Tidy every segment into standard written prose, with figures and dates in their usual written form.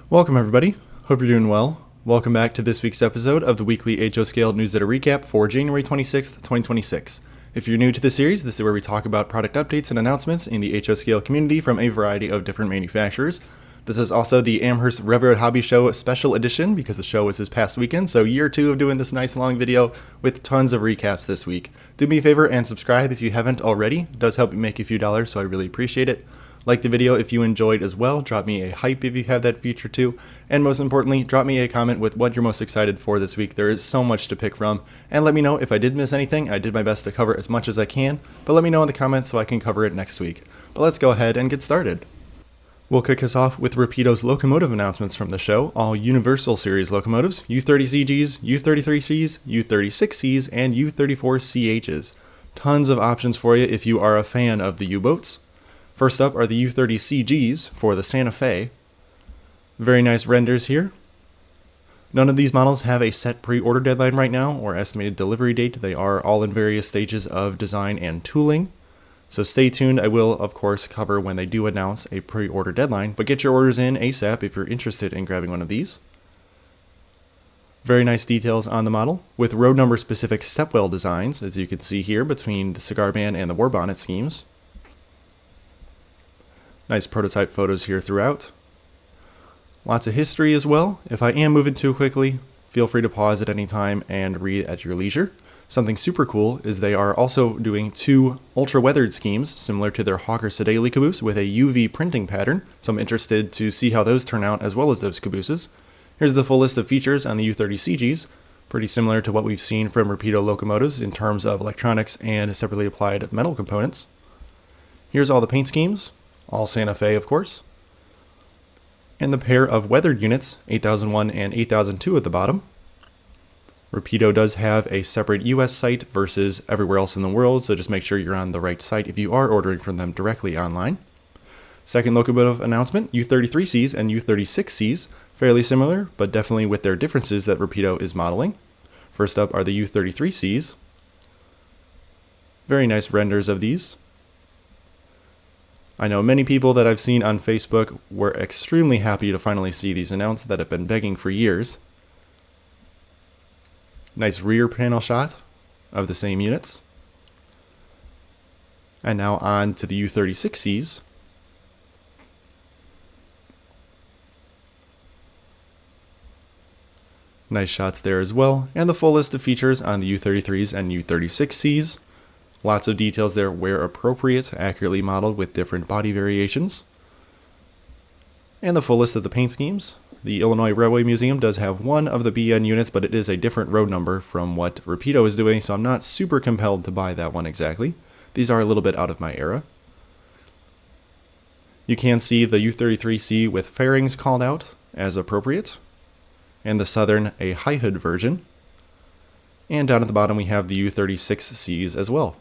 Welcome everybody, hope you're doing well. Welcome back to this week's episode of the weekly HOScale Newsletter Recap for January 26th, 2026. If you're new to the series, this is where we talk about product updates and announcements in the HOScale community from a variety of different manufacturers. This is also the Amherst Railroad Hobby Show special edition because the show was this past weekend, so year two of doing this nice long video with tons of recaps this week. Do me a favor and subscribe if you haven't already. It does help me make a few dollars, so I really appreciate it. Like the video if you enjoyed as well, drop me a hype if you have that feature too, and most importantly, drop me a comment with what you're most excited for this week. There is so much to pick from, and let me know if I did miss anything. I did my best to cover as much as I can, but let me know in the comments so I can cover it next week. But let's go ahead and get started. We'll kick us off with Rapido's locomotive announcements from the show, all Universal Series locomotives, U30CGs, U33Cs, U36Cs, and U34CHs. Tons of options for you if you are a fan of the U-boats. First up are the U30CGs for the Santa Fe. Very nice renders here. None of these models have a set pre-order deadline right now or estimated delivery date. They are all in various stages of design and tooling. So stay tuned. I will, of course, cover when they do announce a pre-order deadline, but get your orders in ASAP if you're interested in grabbing one of these. Very nice details on the model, with road number specific stepwell designs, as you can see here between the cigar band and the war bonnet schemes. Nice prototype photos here throughout. Lots of history as well. If I am moving too quickly, feel free to pause at any time and read at your leisure. Something super cool is they are also doing two ultra-weathered schemes similar to their Hawker Siddeley caboose with a UV printing pattern, so I'm interested to see how those turn out as well as those cabooses. Here's the full list of features on the U30CGs, pretty similar to what we've seen from Rapido locomotives in terms of electronics and separately applied metal components. Here's all the paint schemes. All Santa Fe, of course. And the pair of weathered units, 8001 and 8002 at the bottom. Rapido does have a separate US site versus everywhere else in the world, so just make sure you're on the right site if you are ordering from them directly online. Second locomotive announcement, U33Cs and U36Cs, fairly similar, but definitely with their differences that Rapido is modeling. First up are the U33Cs. Very nice renders of these. I know many people that I've seen on Facebook were extremely happy to finally see these announced that have been begging for years. Nice rear panel shot of the same units. And now on to the U36Cs. Nice shots there as well, and the full list of features on the U33s and U36Cs. Lots of details there where appropriate, accurately modeled with different body variations. And the full list of the paint schemes. The Illinois Railway Museum does have one of the BN units, but it is a different road number from what Rapido is doing, so I'm not super compelled to buy that one exactly. These are a little bit out of my era. You can see the U33C with fairings called out as appropriate, and the Southern a high hood version. And down at the bottom we have the U36Cs as well.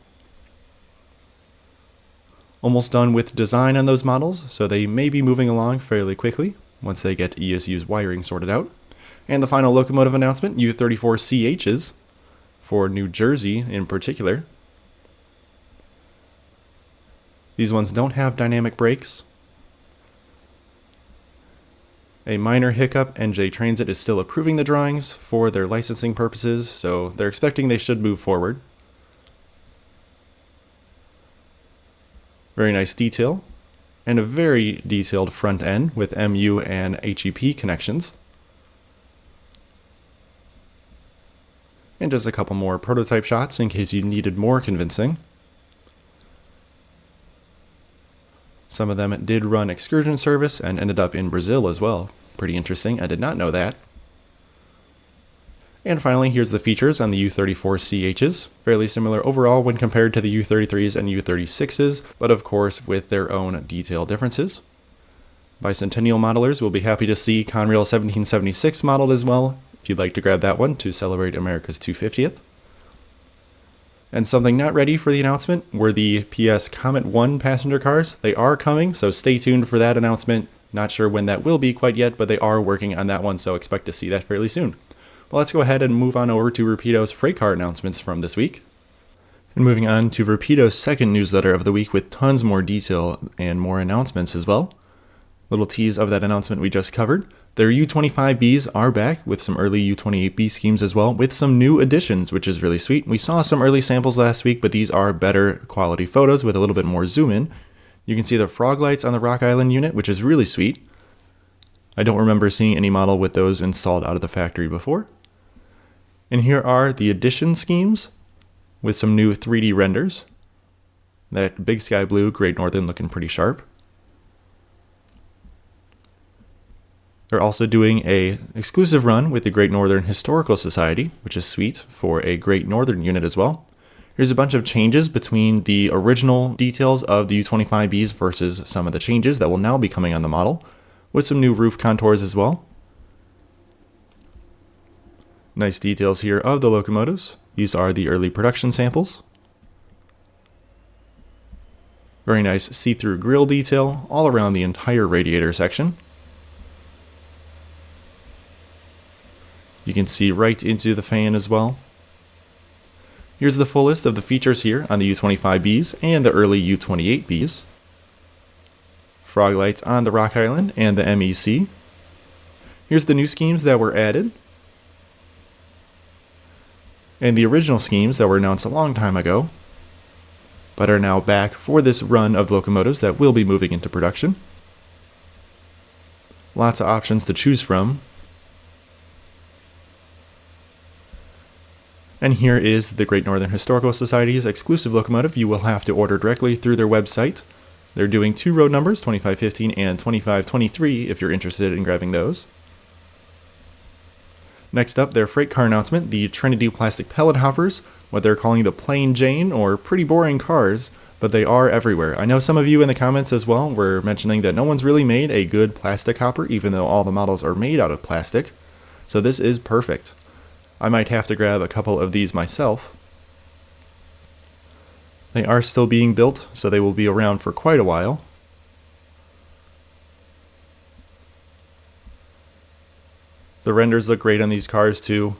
Almost done with design on those models, so they may be moving along fairly quickly once they get ESU's wiring sorted out. And the final locomotive announcement, U34CHs, for New Jersey in particular. These ones don't have dynamic brakes. A minor hiccup, NJ Transit is still approving the drawings for their licensing purposes, so they're expecting they should move forward. Very nice detail, and a very detailed front end with MU and HEP connections. And just a couple more prototype shots in case you needed more convincing. Some of them did run excursion service and ended up in Brazil as well. Pretty interesting, I did not know that. And finally, here's the features on the U34CHs. Fairly similar overall when compared to the U33s and U36s, but of course with their own detail differences. Bicentennial modelers will be happy to see Conrail 1776 modeled as well, if you'd like to grab that one to celebrate America's 250th. And something not ready for the announcement were the PS Comet 1 passenger cars. They are coming, so stay tuned for that announcement. Not sure when that will be quite yet, but they are working on that one, so expect to see that fairly soon. Well, let's go ahead and move on over to Rapido's freight car announcements from this week. And moving on to Rapido's second newsletter of the week with tons more detail and more announcements as well. Little tease of that announcement we just covered. Their U25Bs are back with some early U28B schemes as well, with some new additions, which is really sweet. We saw some early samples last week, but these are better quality photos with a little bit more zoom in. You can see the frog lights on the Rock Island unit, which is really sweet. I don't remember seeing any model with those installed out of the factory before. And here are the addition schemes with some new 3D renders. That big sky blue, Great Northern looking pretty sharp. They're also doing a exclusive run with the Great Northern Historical Society, which is sweet for a Great Northern unit as well. Here's a bunch of changes between the original details of the U25Bs versus some of the changes that will now be coming on the model, with some new roof contours as well. Nice details here of the locomotives. These are the early production samples. Very nice see-through grille detail all around the entire radiator section. You can see right into the fan as well. Here's the full list of the features here on the U25Bs and the early U28Bs. Frog lights on the Rock Island and the MEC. Here's the new schemes that were added. And the original schemes that were announced a long time ago, but are now back for this run of locomotives that will be moving into production. Lots of options to choose from. And here is the Great Northern Historical Society's exclusive locomotive. You will have to order directly through their website. They're doing two road numbers, 2515 and 2523, if you're interested in grabbing those. Next up, their freight car announcement, the Trinity plastic pellet hoppers, what they're calling the Plain Jane, or pretty boring cars, but they are everywhere. I know some of you in the comments as well were mentioning that no one's really made a good plastic hopper, even though all the models are made out of plastic. So this is perfect. I might have to grab a couple of these myself. They are still being built, so they will be around for quite a while. The renders look great on these cars too.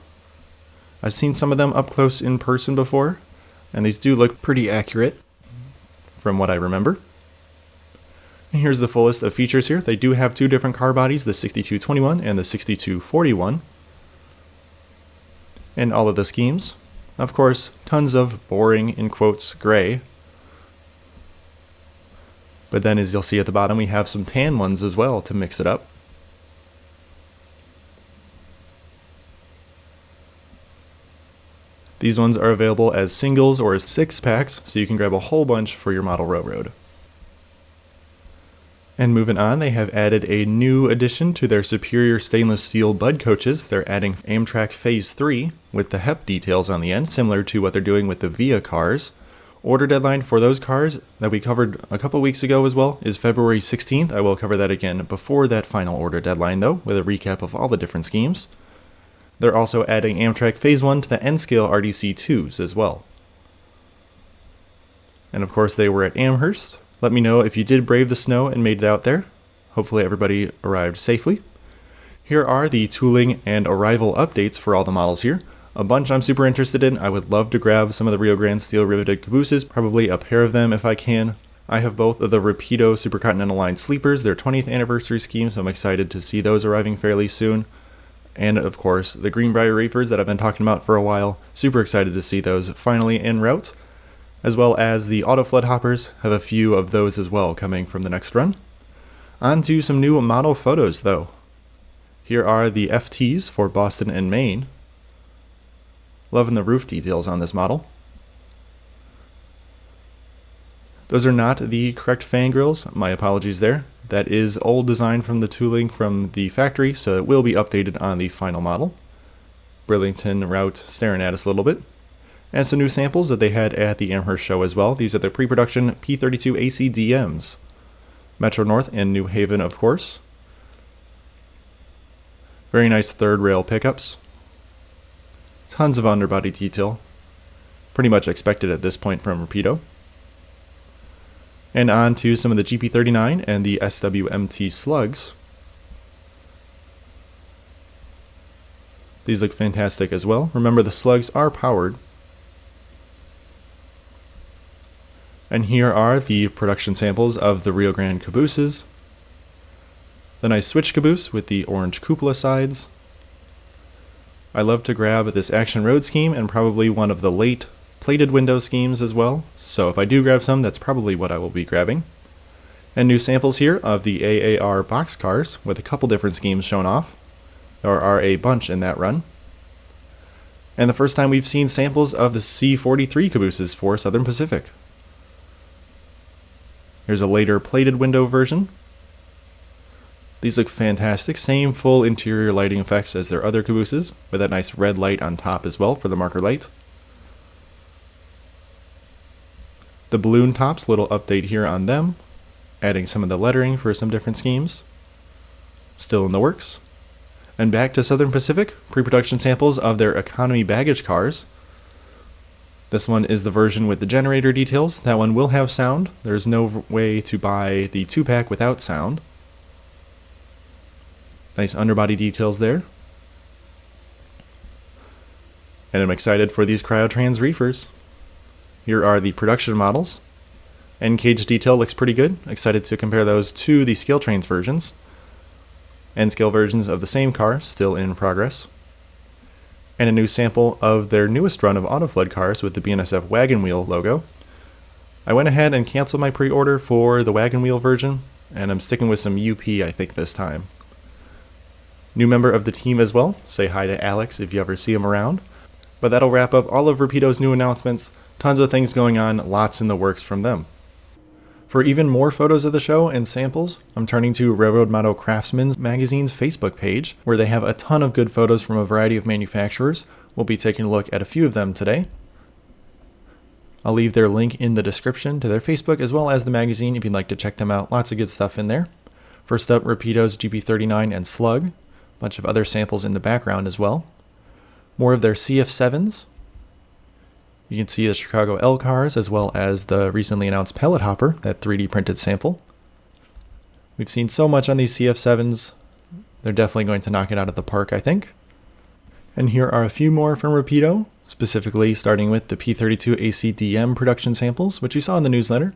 I've seen some of them up close in person before, and these do look pretty accurate from what I remember. And here's the full list of features here. They do have two different car bodies, the 6221 and the 6241. And all of the schemes. Of course, tons of boring, in quotes, gray. But then as you'll see at the bottom, we have some tan ones as well to mix it up. These ones are available as singles or as 6-packs, so you can grab a whole bunch for your model railroad. And moving on, they have added a new addition to their superior stainless steel bud coaches. They're adding Amtrak Phase 3 with the HEP details on the end, similar to what they're doing with the VIA cars. Order deadline for those cars that we covered a couple weeks ago as well is February 16th. I will cover that again before that final order deadline though, with a recap of all the different schemes. They're also adding Amtrak Phase 1 to the N-Scale RDC2s as well. And of course they were at Amherst. Let me know if you did brave the snow and made it out there. Hopefully everybody arrived safely. Here are the tooling and arrival updates for all the models here. A bunch I'm super interested in. I would love to grab some of the Rio Grande steel riveted cabooses, probably a pair of them if I can. I have both of the Rapido Supercontinental Line sleepers, their 20th anniversary scheme, so I'm excited to see those arriving fairly soon. And of course, the Greenbrier Reefers that I've been talking about for a while. Super excited to see those finally en route. As well as the auto flood hoppers, have a few of those as well coming from the next run. On to some new model photos though. Here are the FTs for Boston and Maine. Loving the roof details on this model. Those are not the correct fan grills, my apologies there. That is old design from the tooling from the factory, so it will be updated on the final model. Burlington route staring at us a little bit. And some new samples that they had at the Amherst show as well. These are the pre-production P32 AC DMs. Metro North and New Haven, of course. Very nice third rail pickups. Tons of underbody detail. Pretty much expected at this point from Rapido. And on to some of the GP39 and the SWMT slugs. These look fantastic as well. Remember, the slugs are powered. And here are the production samples of the Rio Grande cabooses. The nice switch caboose with the orange cupola sides. I love to grab this Action Road scheme and probably one of the late plated window schemes as well, so if I do grab some, that's probably what I will be grabbing. And new samples here of the AAR boxcars with a couple different schemes shown off. There are a bunch in that run. And the first time we've seen samples of the C43 cabooses for Southern Pacific. Here's a later plated window version. These look fantastic, same full interior lighting effects as their other cabooses, with that nice red light on top as well for the marker light. The balloon tops, little update here on them, adding some of the lettering for some different schemes. Still in the works. And back to Southern Pacific, pre-production samples of their economy baggage cars. This one is the version with the generator details. That one will have sound. There's no way to buy the 2-pack without sound. Nice underbody details there. And I'm excited for these CryoTrans reefers. Here are the production models. End cage detail looks pretty good. Excited to compare those to the ScaleTrains versions. End scale versions of the same car, still in progress. And a new sample of their newest run of autoflood cars with the BNSF wagon wheel logo. I went ahead and canceled my pre-order for the wagon wheel version, and I'm sticking with some UP I think this time. New member of the team as well. Say hi to Alex if you ever see him around. But that'll wrap up all of Rapido's new announcements. Tons of things going on, lots in the works from them. For even more photos of the show and samples, I'm turning to Railroad Model Craftsman's magazine's Facebook page, where they have a ton of good photos from a variety of manufacturers. We'll be taking a look at a few of them today. I'll leave their link in the description to their Facebook as well as the magazine if you'd like to check them out. Lots of good stuff in there. First up, Rapido's GP39 and Slug. Bunch of other samples in the background as well. More of their CF7s. You can see the Chicago L cars as well as the recently announced pellet hopper, that 3D printed sample. We've seen so much on these CF7s. They're definitely going to knock it out of the park, I think. And here are a few more from Rapido, specifically starting with the P32 ACDM production samples, which you saw in the newsletter.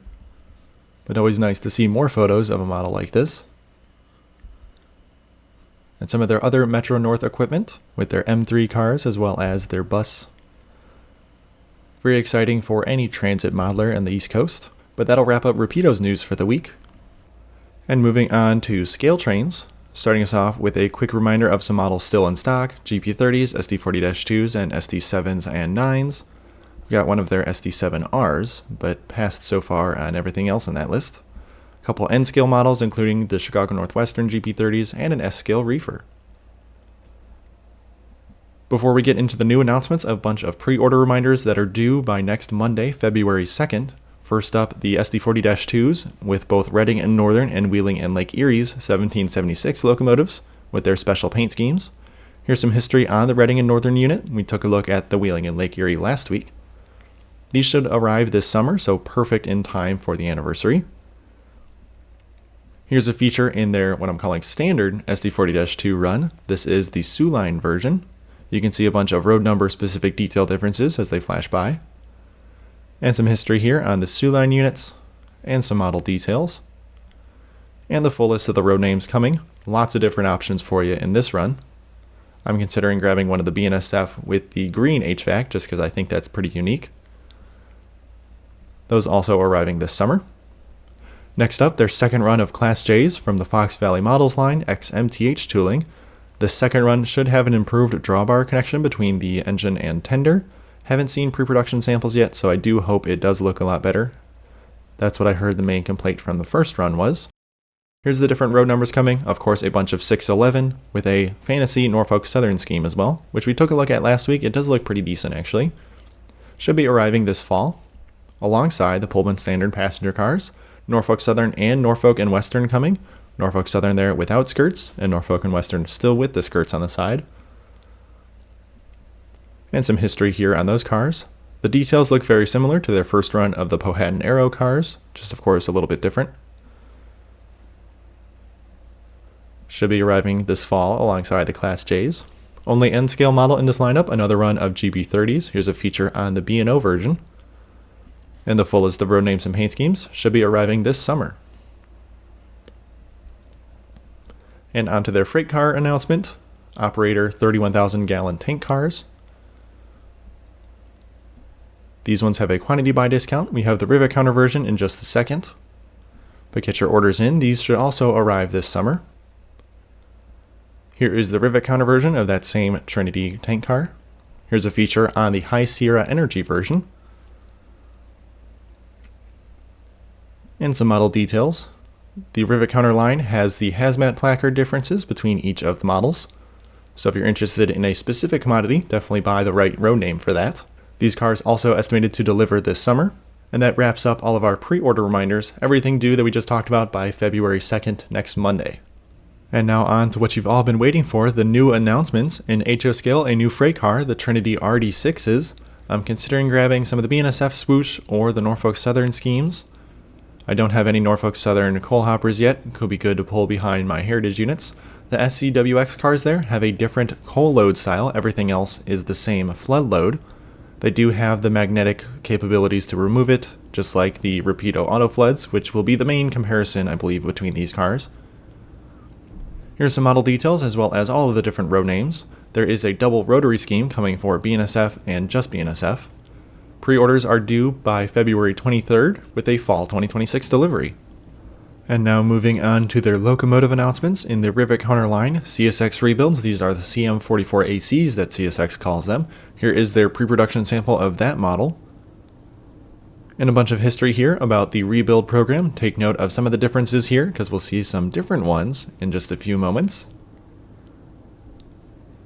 But always nice to see more photos of a model like this. And some of their other Metro North equipment with their M3 cars as well as their bus. Very exciting for any transit modeler in the East Coast. But that'll wrap up Rapido's news for the week. And moving on to ScaleTrains, starting us off with a quick reminder of some models still in stock, GP30s, SD40-2s, and SD7s and 9s. We've got one of their SD7Rs, but passed so far on everything else on that list. Couple N-scale models, including the Chicago Northwestern GP30s and an S-scale reefer. Before we get into the new announcements, a bunch of pre-order reminders that are due by next Monday, February 2nd. First up, the SD40-2s with both Reading and Northern and Wheeling and Lake Erie's 1776 locomotives with their special paint schemes. Here's some history on the Reading and Northern unit. We took a look at the Wheeling and Lake Erie last week. These should arrive this summer, so perfect in time for the anniversary. Here's a feature in their, what I'm calling standard SD40-2 run. This is the Sioux Line version. You can see a bunch of road number specific detail differences as they flash by. And some history here on the Sioux Line units, and some model details. And the full list of the road names coming. Lots of different options for you in this run. I'm considering grabbing one of the BNSF with the green HVAC just because I think that's pretty unique. Those also arriving this summer. Next up, their second run of Class J's from the Fox Valley Models line, XMTH tooling. The second run should have an improved drawbar connection between the engine and tender. Haven't seen pre-production samples yet, so I do hope it does look a lot better. That's what I heard the main complaint from the first run was. Here's the different road numbers coming. Of course, a bunch of 611 with a Fantasy Norfolk Southern scheme as well, which we took a look at last week. It does look pretty decent, actually. Should be arriving this fall, alongside the Pullman Standard passenger cars. Norfolk Southern and Norfolk and Western coming. Norfolk Southern there without skirts, and Norfolk and Western still with the skirts on the side. And some history here on those cars. The details look very similar to their first run of the Powhatan Arrow cars, just of course a little bit different. Should be arriving this fall alongside the Class J's. Only N-scale model in this lineup, another run of GB30s. Here's a feature on the B&O version. And the full list of road names and paint schemes should be arriving this summer. And onto their freight car announcement. Operator 31,000 gallon tank cars. These ones have a quantity buy discount. We have the rivet counter version in just a second. But get your orders in. These should also arrive this summer. Here is the rivet counter version of that same Trinity tank car. Here's a feature on the High Sierra Energy version. And some model details. The rivet counter line has the hazmat placard differences between each of the models. So if you're interested in a specific commodity, definitely buy the right road name for that. These cars also estimated to deliver this summer. And that wraps up all of our pre-order reminders, everything due that we just talked about by February 2nd, next Monday. And now on to what you've all been waiting for, the new announcements. In HO scale, a new freight car, the Trinity RD6s. I'm considering grabbing some of the BNSF swoosh or the Norfolk Southern schemes. I don't have any Norfolk Southern coal hoppers yet, could be good to pull behind my heritage units. The SCWX cars there have a different coal load style, everything else is the same flood load. They do have the magnetic capabilities to remove it, just like the Rapido auto floods, which will be the main comparison, I believe, between these cars. Here's some model details as well as all of the different road names. There is a double rotary scheme coming for BNSF and just BNSF. Pre-orders are due by February 23rd with a fall 2026 delivery. And now moving on to their locomotive announcements in the rivet counter line, CSX rebuilds. These are the CM44ACs that CSX calls them. Here is their pre-production sample of that model. And a bunch of history here about the rebuild program. Take note of some of the differences here because we'll see some different ones in just a few moments.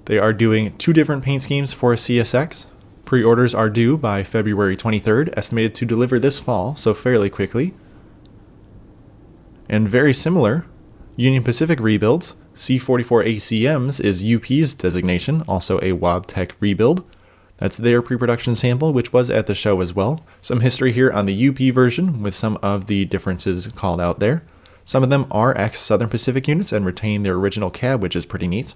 They are doing 2 different paint schemes for CSX. Pre-orders are due by February 23rd, estimated to deliver this fall, so fairly quickly. And very similar, Union Pacific rebuilds. C44ACMs is UP's designation, also a Wabtec rebuild. That's their pre-production sample, which was at the show as well. Some history here on the UP version with some of the differences called out there. Some of them are ex-Southern Pacific units and retain their original cab, which is pretty neat.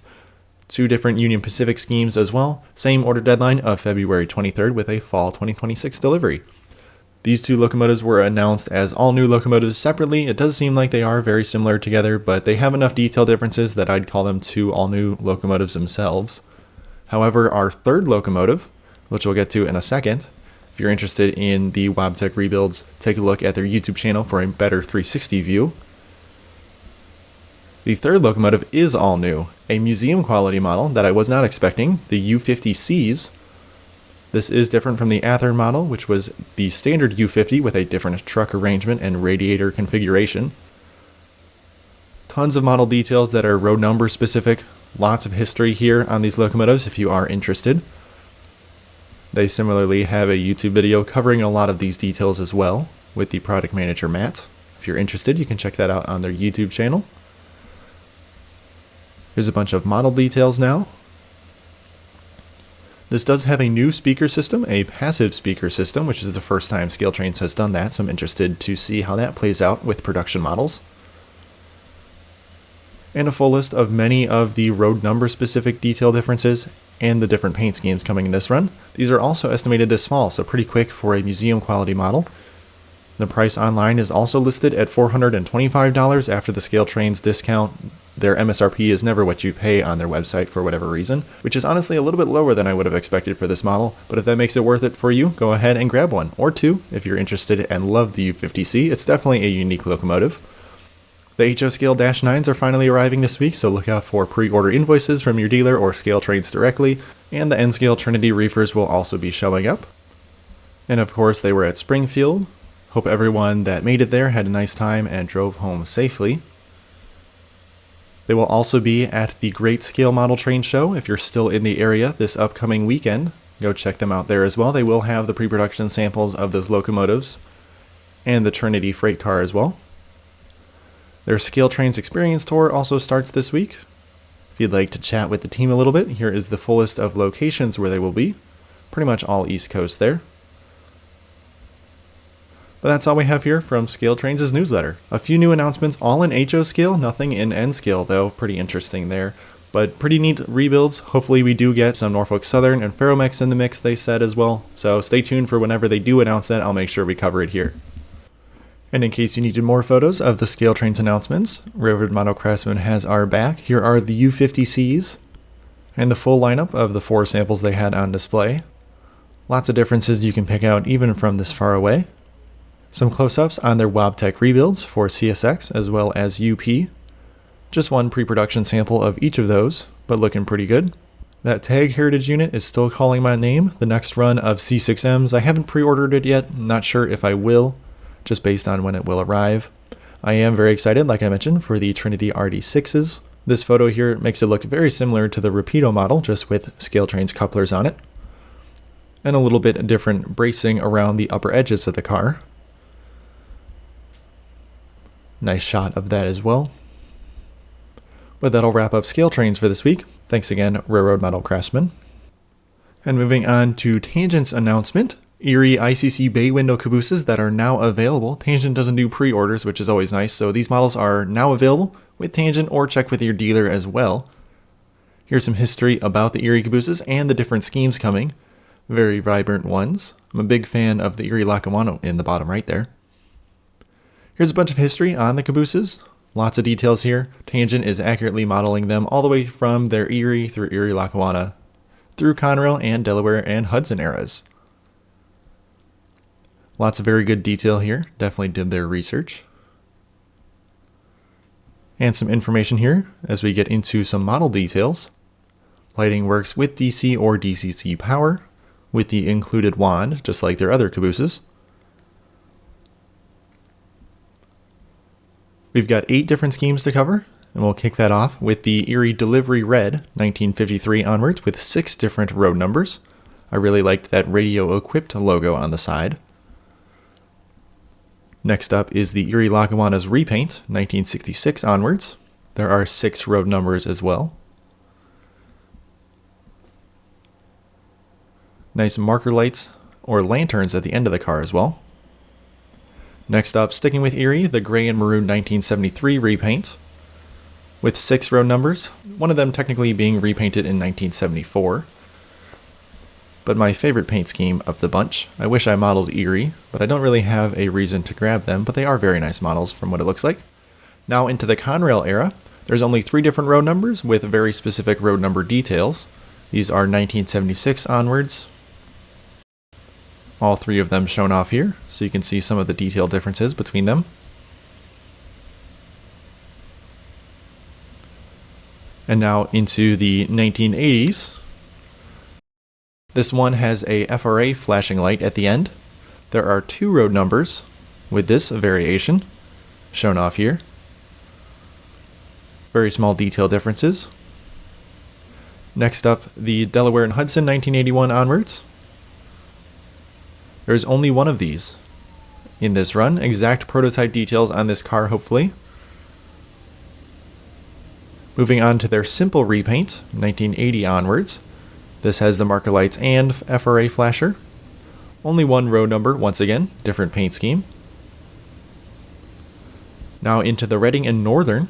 2 different Union Pacific schemes as well. Same order deadline of February 23rd with a fall 2026 delivery. These 2 locomotives were announced as all new locomotives separately. It does seem like they are very similar together, but they have enough detail differences that I'd call them 2 all new locomotives themselves. However, our third locomotive, which we'll get to in a second, if you're interested in the Wabtec rebuilds, take a look at their YouTube channel for a better 360 view. The third locomotive is all new, a museum quality model that I was not expecting, the U50Cs. This is different from the Athearn model, which was the standard U50 with a different truck arrangement and radiator configuration. Tons of model details that are road number specific. Lots of history here on these locomotives if you are interested. They similarly have a YouTube video covering a lot of these details as well with the product manager Matt. If you're interested, you can check that out on their YouTube channel. Here's a bunch of model details now. This does have a new speaker system, a passive speaker system, which is the first time ScaleTrains has done that, so I'm interested to see how that plays out with production models. And a full list of many of the road number specific detail differences and the different paint schemes coming in this run. These are also estimated this fall, so pretty quick for a museum quality model. The price online is also listed at $425 after the ScaleTrains discount. Their MSRP is never what you pay on their website for whatever reason, which is honestly a little bit lower than I would have expected for this model, but if that makes it worth it for you, go ahead and grab one, or 2 if you're interested and love the U50C. It's definitely a unique locomotive. The HO Scale Dash 9s are finally arriving this week, so look out for pre-order invoices from your dealer or ScaleTrains directly, and the N-Scale Trinity reefers will also be showing up. And of course, they were at Springfield. Hope everyone that made it there had a nice time and drove home safely. They will also be at the Great Scale Model Train Show if you're still in the area this upcoming weekend. Go check them out there as well. They will have the pre-production samples of those locomotives and the Trinity freight car as well. Their ScaleTrains Experience Tour also starts this week. If you'd like to chat with the team a little bit, here is the full list of locations where they will be. Pretty much all East Coast there. But that's all we have here from ScaleTrains' newsletter. A few new announcements, all in HO scale, nothing in N scale though. Pretty interesting there. But pretty neat rebuilds. Hopefully we do get some Norfolk Southern and Ferromex in the mix, they said as well. So stay tuned for whenever they do announce that. I'll make sure we cover it here. And in case you needed more photos of the ScaleTrains announcements, Railroad Model Craftsman has our back. Here are the U50Cs and the full lineup of the 4 samples they had on display. Lots of differences you can pick out even from this far away. Some close-ups on their Wabtec rebuilds for CSX as well as UP. Just one pre-production sample of each of those, but looking pretty good. That Tag Heritage unit is still calling my name. The next run of C6Ms, I haven't pre-ordered it yet. I'm not sure if I will, just based on when it will arrive. I am very excited, like I mentioned, for the Trinity RD6s. This photo here makes it look very similar to the Rapido model, just with ScaleTrains couplers on it. And a little bit different bracing around the upper edges of the car. Nice shot of that as well. But that'll wrap up ScaleTrains for this week. Thanks again, Railroad Model Craftsman. And moving on to Tangent's announcement. Erie ICC bay window cabooses that are now available. Tangent doesn't do pre-orders, which is always nice, so these models are now available with Tangent, or check with your dealer as well. Here's some history about the Erie cabooses and the different schemes coming. Very vibrant ones. I'm a big fan of the Erie locomotive in the bottom right there. Here's a bunch of history on the cabooses. Lots of details here. Tangent is accurately modeling them all the way from their Erie through Erie Lackawanna, through Conrail and Delaware and Hudson eras. Lots of very good detail here. Definitely did their research. And some information here as we get into some model details. Lighting works with DC or DCC power, with the included wand, just like their other cabooses. We've got 8 different schemes to cover, and we'll kick that off with the Erie Delivery Red, 1953 onwards, with 6 different road numbers. I really liked that radio-equipped logo on the side. Next up is the Erie Lackawanna's Repaint, 1966 onwards. There are 6 road numbers as well. Nice marker lights or lanterns at the end of the car as well. Next up, sticking with Erie, the Gray and Maroon 1973 repaint with 6 road numbers, one of them technically being repainted in 1974. But my favorite paint scheme of the bunch. I wish I modeled Erie, but I don't really have a reason to grab them, but they are very nice models from what it looks like. Now into the Conrail era, there's only 3 different road numbers with very specific road number details. These are 1976 onwards. All 3 of them shown off here, so you can see some of the detail differences between them. And now into the 1980s. This one has a FRA flashing light at the end. There are 2 road numbers with this variation shown off here. Very small detail differences. Next up, the Delaware and Hudson 1981 onwards. There's only one of these in this run. Exact prototype details on this car, hopefully. Moving on to their simple repaint, 1980 onwards. This has the marker lights and FRA flasher. Only 1 road number, once again, different paint scheme. Now into the Reading and Northern,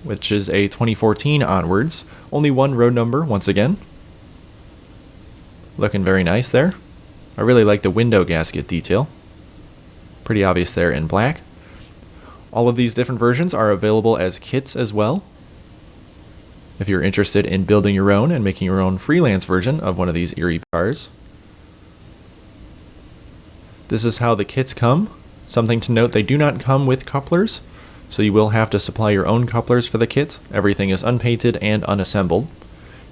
which is a 2014 onwards. Only 1 road number, once again. Looking very nice there. I really like the window gasket detail. Pretty obvious there in black. All of these different versions are available as kits as well. If you're interested in building your own and making your own freelance version of one of these Erie cars. This is how the kits come. Something to note, they do not come with couplers, so you will have to supply your own couplers for the kit. Everything is unpainted and unassembled.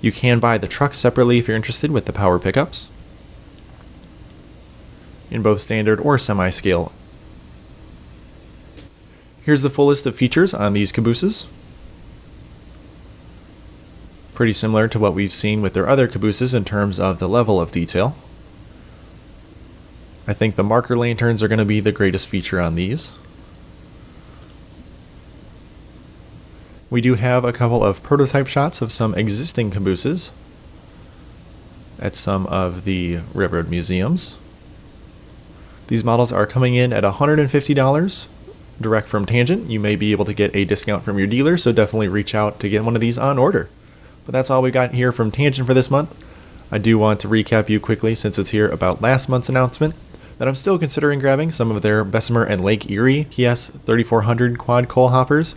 You can buy the truck separately if you're interested with the power pickups, in both standard or semi-scale. Here's the full list of features on these cabooses. Pretty similar to what we've seen with their other cabooses in terms of the level of detail. I think the marker lanterns are going to be the greatest feature on these. We do have a couple of prototype shots of some existing cabooses at some of the railroad museums. These models are coming in at $150 direct from Tangent. You may be able to get a discount from your dealer, so definitely reach out to get one of these on order. But that's all we got here from Tangent for this month. I do want to recap you quickly since it's here about last month's announcement. that I'm still considering grabbing some of their Bessemer and Lake Erie PS 3400 quad coal hoppers.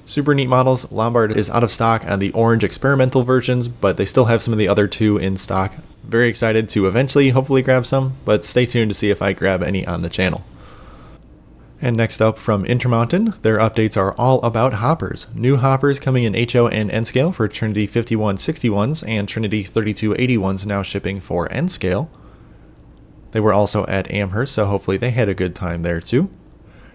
Super neat models. Lombard is out of stock on the orange experimental versions, but they still have some of the other two in stock. Very excited to eventually hopefully grab some, but stay tuned to see if I grab any on the channel. And next up from InterMountain, their updates are all about hoppers. New hoppers coming in HO and N scale for Trinity 5161s and Trinity 3281s now shipping for N scale. They were also at Amherst, so hopefully they had a good time there too.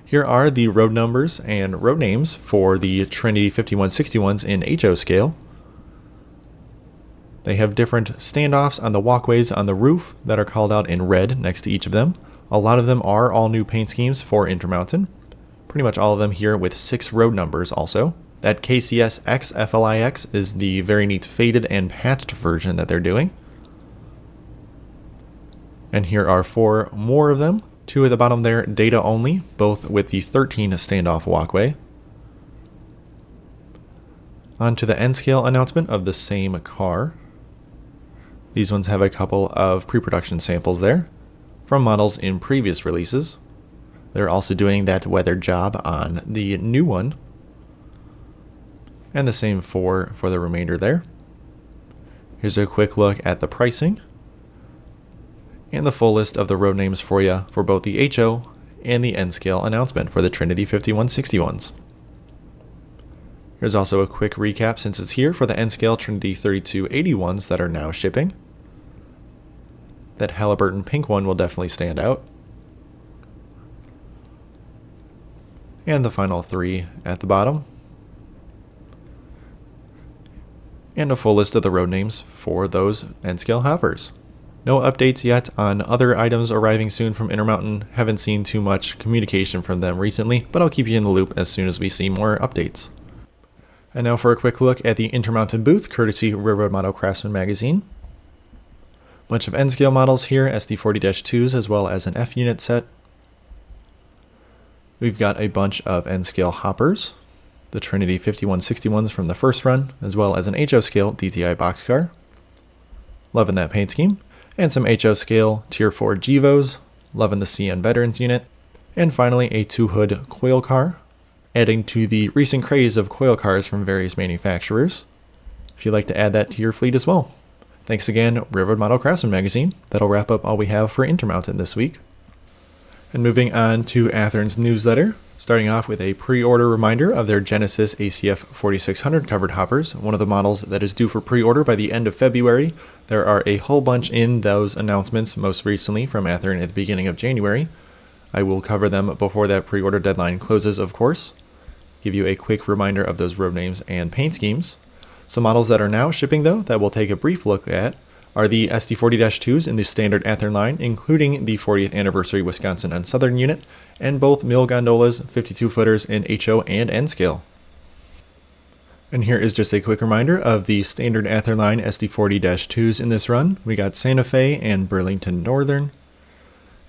Here are the road numbers and road names for the Trinity 5161s in HO scale. They have different standoffs on the walkways on the roof that are called out in red next to each of them. A lot of them are all new paint schemes for InterMountain. Pretty much all of them here with 6 road numbers also. That KCS X FLIX is the very neat faded and patched version that they're doing. And here are 4 more of them. 2 at the bottom there, data only, both with the 13 standoff walkway. On to the N-scale announcement of the same car. These ones have a couple of pre-production samples there from models in previous releases. They're also doing that weather job on the new one. And the same for the remainder there. Here's a quick look at the pricing and the full list of the road names for you for both the HO and the N-scale announcement for the Trinity 5161s. Here's also a quick recap since it's here for the N-scale Trinity 3281s that are now shipping. That Halliburton pink one will definitely stand out. And the final 3 at the bottom. And a full list of the road names for those N-scale hoppers. No updates yet on other items arriving soon from InterMountain. Haven't seen too much communication from them recently, but I'll keep you in the loop as soon as we see more updates. And now for a quick look at the InterMountain booth, courtesy Railroad Model Craftsman magazine. Bunch of N-scale models here, SD40-2s, as well as an F-unit set. We've got a bunch of N-scale hoppers, the Trinity 5161s from the first run, as well as an HO scale DTI boxcar. Loving that paint scheme. And some HO scale Tier 4 GEVOs, loving the CN Veterans unit. And finally a 2-hood coil car, adding to the recent craze of coil cars from various manufacturers, if you'd like to add that to your fleet as well. Thanks again, Railroad Model Craftsman magazine. That'll wrap up all we have for InterMountain this week. And moving on to Athearn's newsletter, starting off with a pre-order reminder of their Genesis ACF 4600 covered hoppers, one of the models that is due for pre-order by the end of February. There are a whole bunch in those announcements, most recently from Athearn at the beginning of January. I will cover them before that pre-order deadline closes, of course. Give you a quick reminder of those road names and paint schemes. Some models that are now shipping, though, that we'll take a brief look at are the SD40-2s in the standard Athearn line, including the 40th anniversary Wisconsin and Southern unit, and both mill gondolas, 52-footers in HO and N scale. And here is just a quick reminder of the standard Athearn line SD40-2s in this run. We got Santa Fe and Burlington Northern.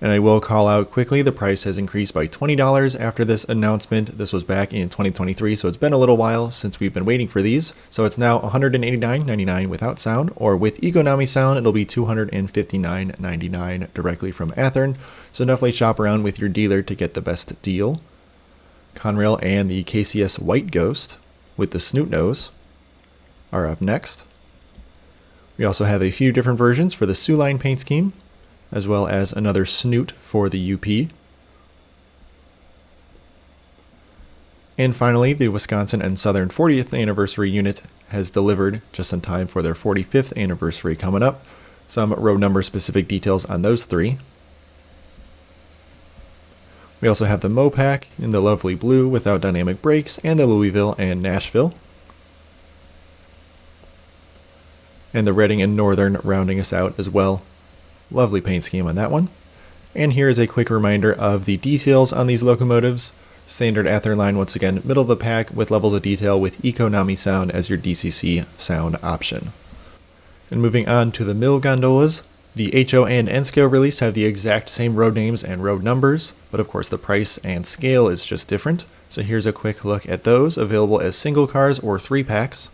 And I will call out quickly, the price has increased by $20 after this announcement. This was back in 2023, so it's been a little while since we've been waiting for these. So it's now $189.99 without sound, or with Economy sound, it'll be $259.99 directly from Athearn. So definitely shop around with your dealer to get the best deal. Conrail and the KCS White Ghost with the snoot nose are up next. We also have a few different versions for the Sioux Line paint scheme, as well as another snoot for the UP. And finally, the Wisconsin and Southern 40th anniversary unit has delivered just in time for their 45th anniversary coming up. Some road number specific details on those 3. We also have the Mopac in the lovely blue without dynamic brakes, and the Louisville and Nashville. And the Reading and Northern rounding us out as well. Lovely paint scheme on that one. And here is a quick reminder of the details on these locomotives. Standard Athearn line, once again, middle of the pack with levels of detail with Economy sound as your DCC sound option. And moving on to the mill gondolas, the HO and N scale release have the exact same road names and road numbers, but of course the price and scale is just different. So here's a quick look at those, available as single cars or 3-packs.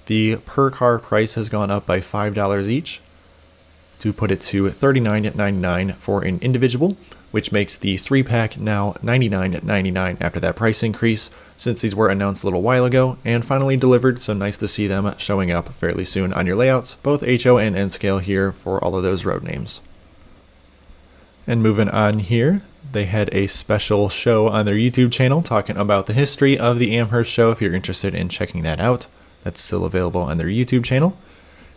The per car price has gone up by $5 each, to put it to $39.99 for an individual, which makes the 3-pack now $99.99 after that price increase, since these were announced a little while ago and finally delivered, so nice to see them showing up fairly soon on your layouts, both HO and N scale here for all of those road names. And moving on here, they had a special show on their YouTube channel talking about the history of the Amherst show if you're interested in checking that out. That's still available on their YouTube channel.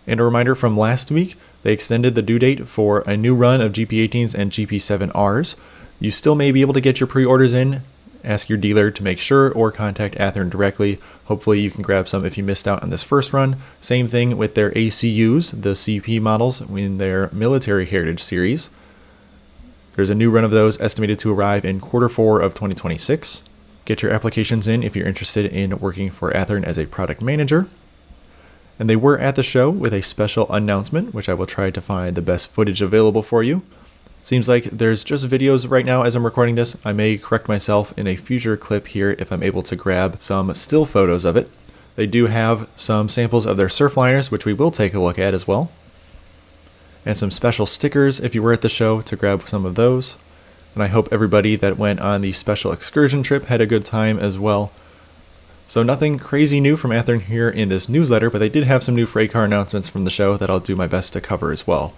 And a reminder from last week, they extended the due date for a new run of GP18s and GP7Rs. You still may be able to get your pre-orders in. Ask your dealer to make sure or contact Athearn directly. Hopefully you can grab some if you missed out on this first run. Same thing with their ACUs, the CP models in their Military Heritage series. There's a new run of those estimated to arrive in Q4 of 2026. Get your applications in if you're interested in working for Athearn as a product manager. And they were at the show with a special announcement, which I will try to find the best footage available for you. Seems like there's just videos right now as I'm recording this. I may correct myself in a future clip here if I'm able to grab some still photos of it. They do have some samples of their surfliners, which we will take a look at as well. And some special stickers if you were at the show to grab some of those. And I hope everybody that went on the special excursion trip had a good time as well. So nothing crazy new from Athearn here in this newsletter, but they did have some new freight car announcements from the show that I'll do my best to cover as well.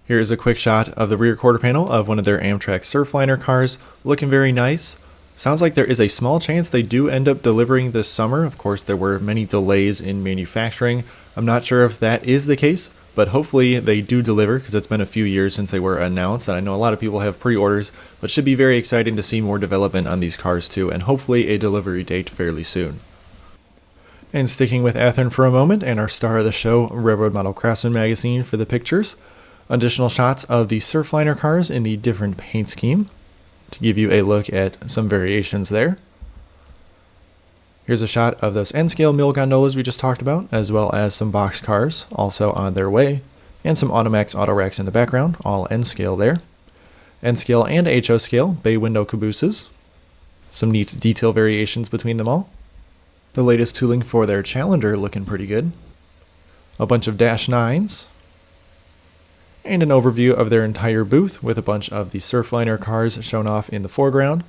Here is a quick shot of the rear quarter panel of one of their Amtrak Surfliner cars, looking very nice. Sounds like there is a small chance they do end up delivering this summer. Of course, there were many delays in manufacturing. I'm not sure if that is the case, but hopefully they do deliver because it's been a few years since they were announced, and I know a lot of people have pre-orders, but should be very exciting to see more development on these cars too, and hopefully a delivery date fairly soon. And sticking with Athearn for a moment, and our star of the show, Railroad Model Craftsman magazine for the pictures. Additional shots of the Surfliner cars in the different paint scheme to give you a look at some variations there. Here's a shot of those N-scale mill gondolas we just talked about, as well as some box cars also on their way, and some Automax auto racks in the background, all N-scale there. N-scale and HO scale bay window cabooses. Some neat detail variations between them all. The latest tooling for their Challenger looking pretty good. A bunch of Dash 9s. And an overview of their entire booth with a bunch of the Surfliner cars shown off in the foreground.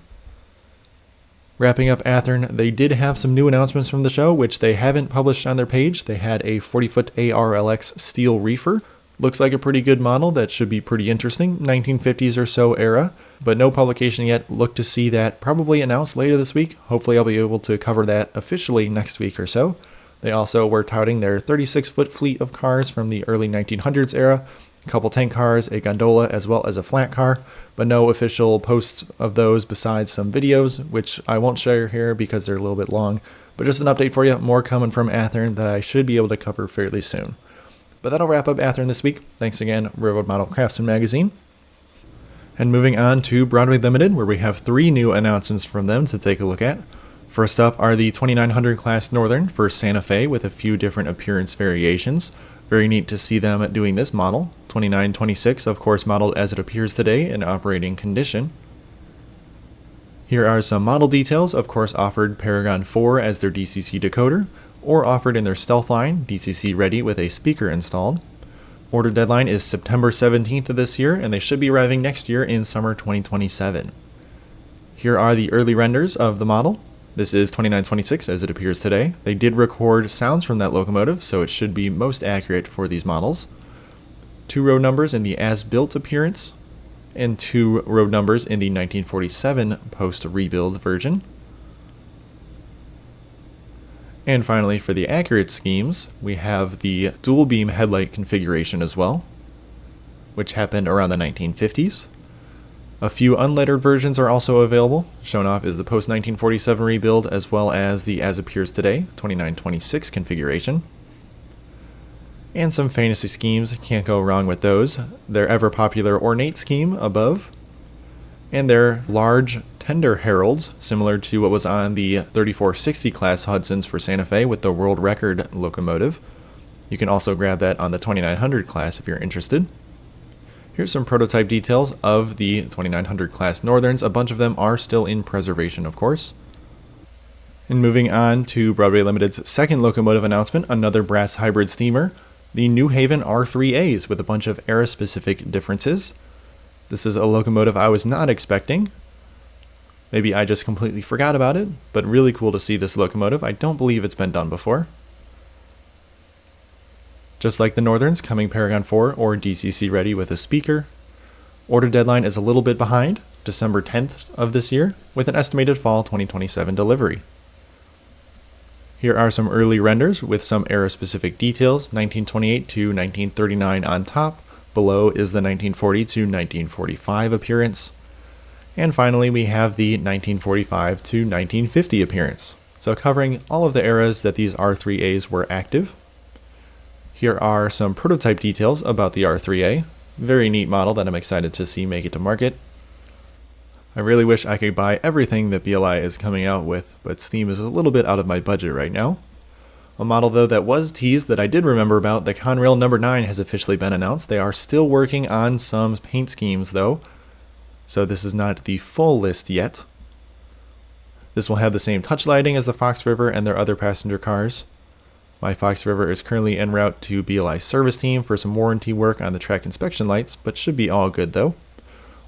Wrapping up Athearn, they did have some new announcements from the show, which they haven't published on their page. They had a 40-foot ARLX steel reefer. Looks like a pretty good model that should be pretty interesting, 1950s or so era, but no publication yet. Look to see that probably announced later this week. Hopefully I'll be able to cover that officially next week or so. They also were touting their 36-foot fleet of cars from the early 1900s era. A couple tank cars, a gondola, as well as a flat car, but no official posts of those besides some videos, which I won't share here because they're a little bit long, but just an update for you, more coming from Athearn that I should be able to cover fairly soon. But that'll wrap up Athearn this week. Thanks again, Railroad Model Craftsman magazine. And moving on to Broadway Limited, where we have 3 new announcements from them to take a look at. First up are the 2900 class Northern for Santa Fe with a few different appearance variations. Very neat to see them doing this model. 2926, of course, modeled as it appears today in operating condition. Here are some model details, of course offered Paragon 4 as their DCC decoder, or offered in their Stealth line, DCC ready with a speaker installed. Order deadline is September 17th of this year, and they should be arriving next year in summer 2027. Here are the early renders of the model. This is 2926 as it appears today. They did record sounds from that locomotive, so it should be most accurate for these models. 2 road numbers in the as-built appearance, and 2 road numbers in the 1947 post-rebuild version. And finally, for the accurate schemes, we have the dual beam headlight configuration as well, which happened around the 1950s. A few unlettered versions are also available. Shown off is the post-1947 rebuild as well as the as appears today 2926 configuration. And some fantasy schemes, can't go wrong with those. Their ever popular ornate scheme above. And their large tender heralds, similar to what was on the 3460 class Hudsons for Santa Fe with the world record locomotive. You can also grab that on the 2900 class if you're interested. Here's some prototype details of the 2900 class Northerns. A bunch of them are still in preservation, of course. And moving on to Broadway Limited's second locomotive announcement, another brass hybrid steamer. the New Haven R3As with a bunch of era-specific differences. This is a locomotive I was not expecting. Maybe I just completely forgot about it, but really cool to see this locomotive. I don't believe it's been done before. Just like the Northerns, coming Paragon 4 or DCC ready with a speaker. Order deadline is a little bit behind, December 10th of this year, with an estimated fall 2027 delivery. Here are some early renders with some era-specific details, 1928 to 1939 on top. Below is the 1940 to 1945 appearance. And finally, we have the 1945 to 1950 appearance. So covering all of the eras that these R3As were active. Here are some prototype details about the R3A. Very neat model that I'm excited to see make it to market. I really wish I could buy everything that BLI is coming out with, but Steam is a little bit out of my budget right now. A model though that was teased that I did remember about, the Conrail number 9 has officially been announced. They are still working on some paint schemes though, so this is not the full list yet. This will have the same touch lighting as the Fox River and their other passenger cars. My Fox River is currently en route to BLI service team for some warranty work on the track inspection lights, but should be all good though.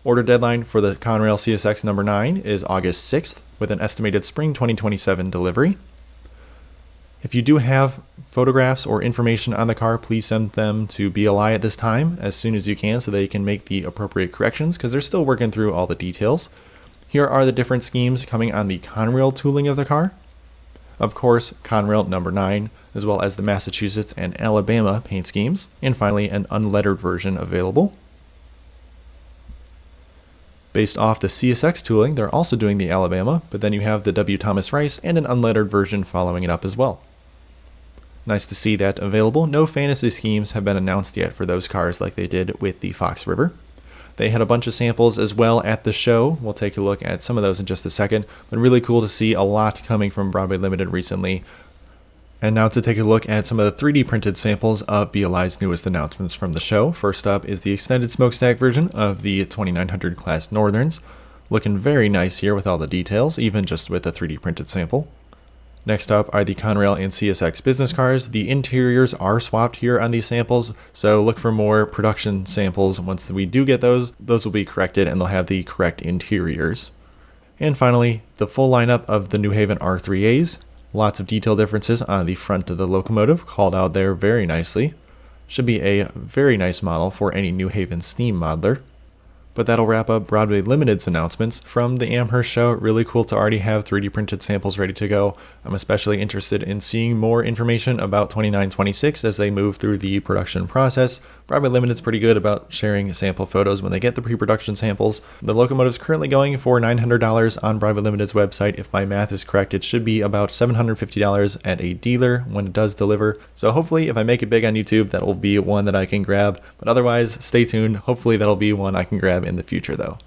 Order deadline for the Conrail CSX number 9 is August 6th, with an estimated spring 2027 delivery. If you do have photographs or information on the car, please send them to BLI at this time as soon as you can so they can make the appropriate corrections, because they're still working through all the details. Here are the different schemes coming on the Conrail tooling of the car. Of course, Conrail number 9, as well as the Massachusetts and Alabama paint schemes, and finally an unlettered version available. Based off the CSX tooling, they're also doing the Alabama, but then you have the W. Thomas Rice and an unlettered version following it up as well. Nice to see that available. No fantasy schemes have been announced yet for those cars like they did with the Fox River. They had a bunch of samples as well at the show. We'll take a look at some of those in just a second, but really cool to see a lot coming from Broadway Limited recently. And now to take a look at some of the 3D printed samples of BLI's newest announcements from the show. First up is the extended smokestack version of the 2900 class Northerns. Looking very nice here with all the details, even just with a 3D printed sample. Next up are the Conrail and CSX business cars. The interiors are swapped here on these samples, so look for more production samples. Once we do get those will be corrected and they'll have the correct interiors. And finally, the full lineup of the New Haven R3As. Lots of detail differences on the front of the locomotive, called out there very nicely. Should be a very nice model for any New Haven steam modeler. But that'll wrap up Broadway Limited's announcements from the Amherst show. Really cool to already have 3D printed samples ready to go. I'm especially interested in seeing more information about 2926 as they move through the production process. Broadway Limited's pretty good about sharing sample photos when they get the pre-production samples. The locomotive's currently going for $900 on Broadway Limited's website. If my math is correct, it should be about $750 at a dealer when it does deliver. So hopefully if I make it big on YouTube, that will be one that I can grab. But otherwise, stay tuned. Hopefully that'll be one I can grab in the future though.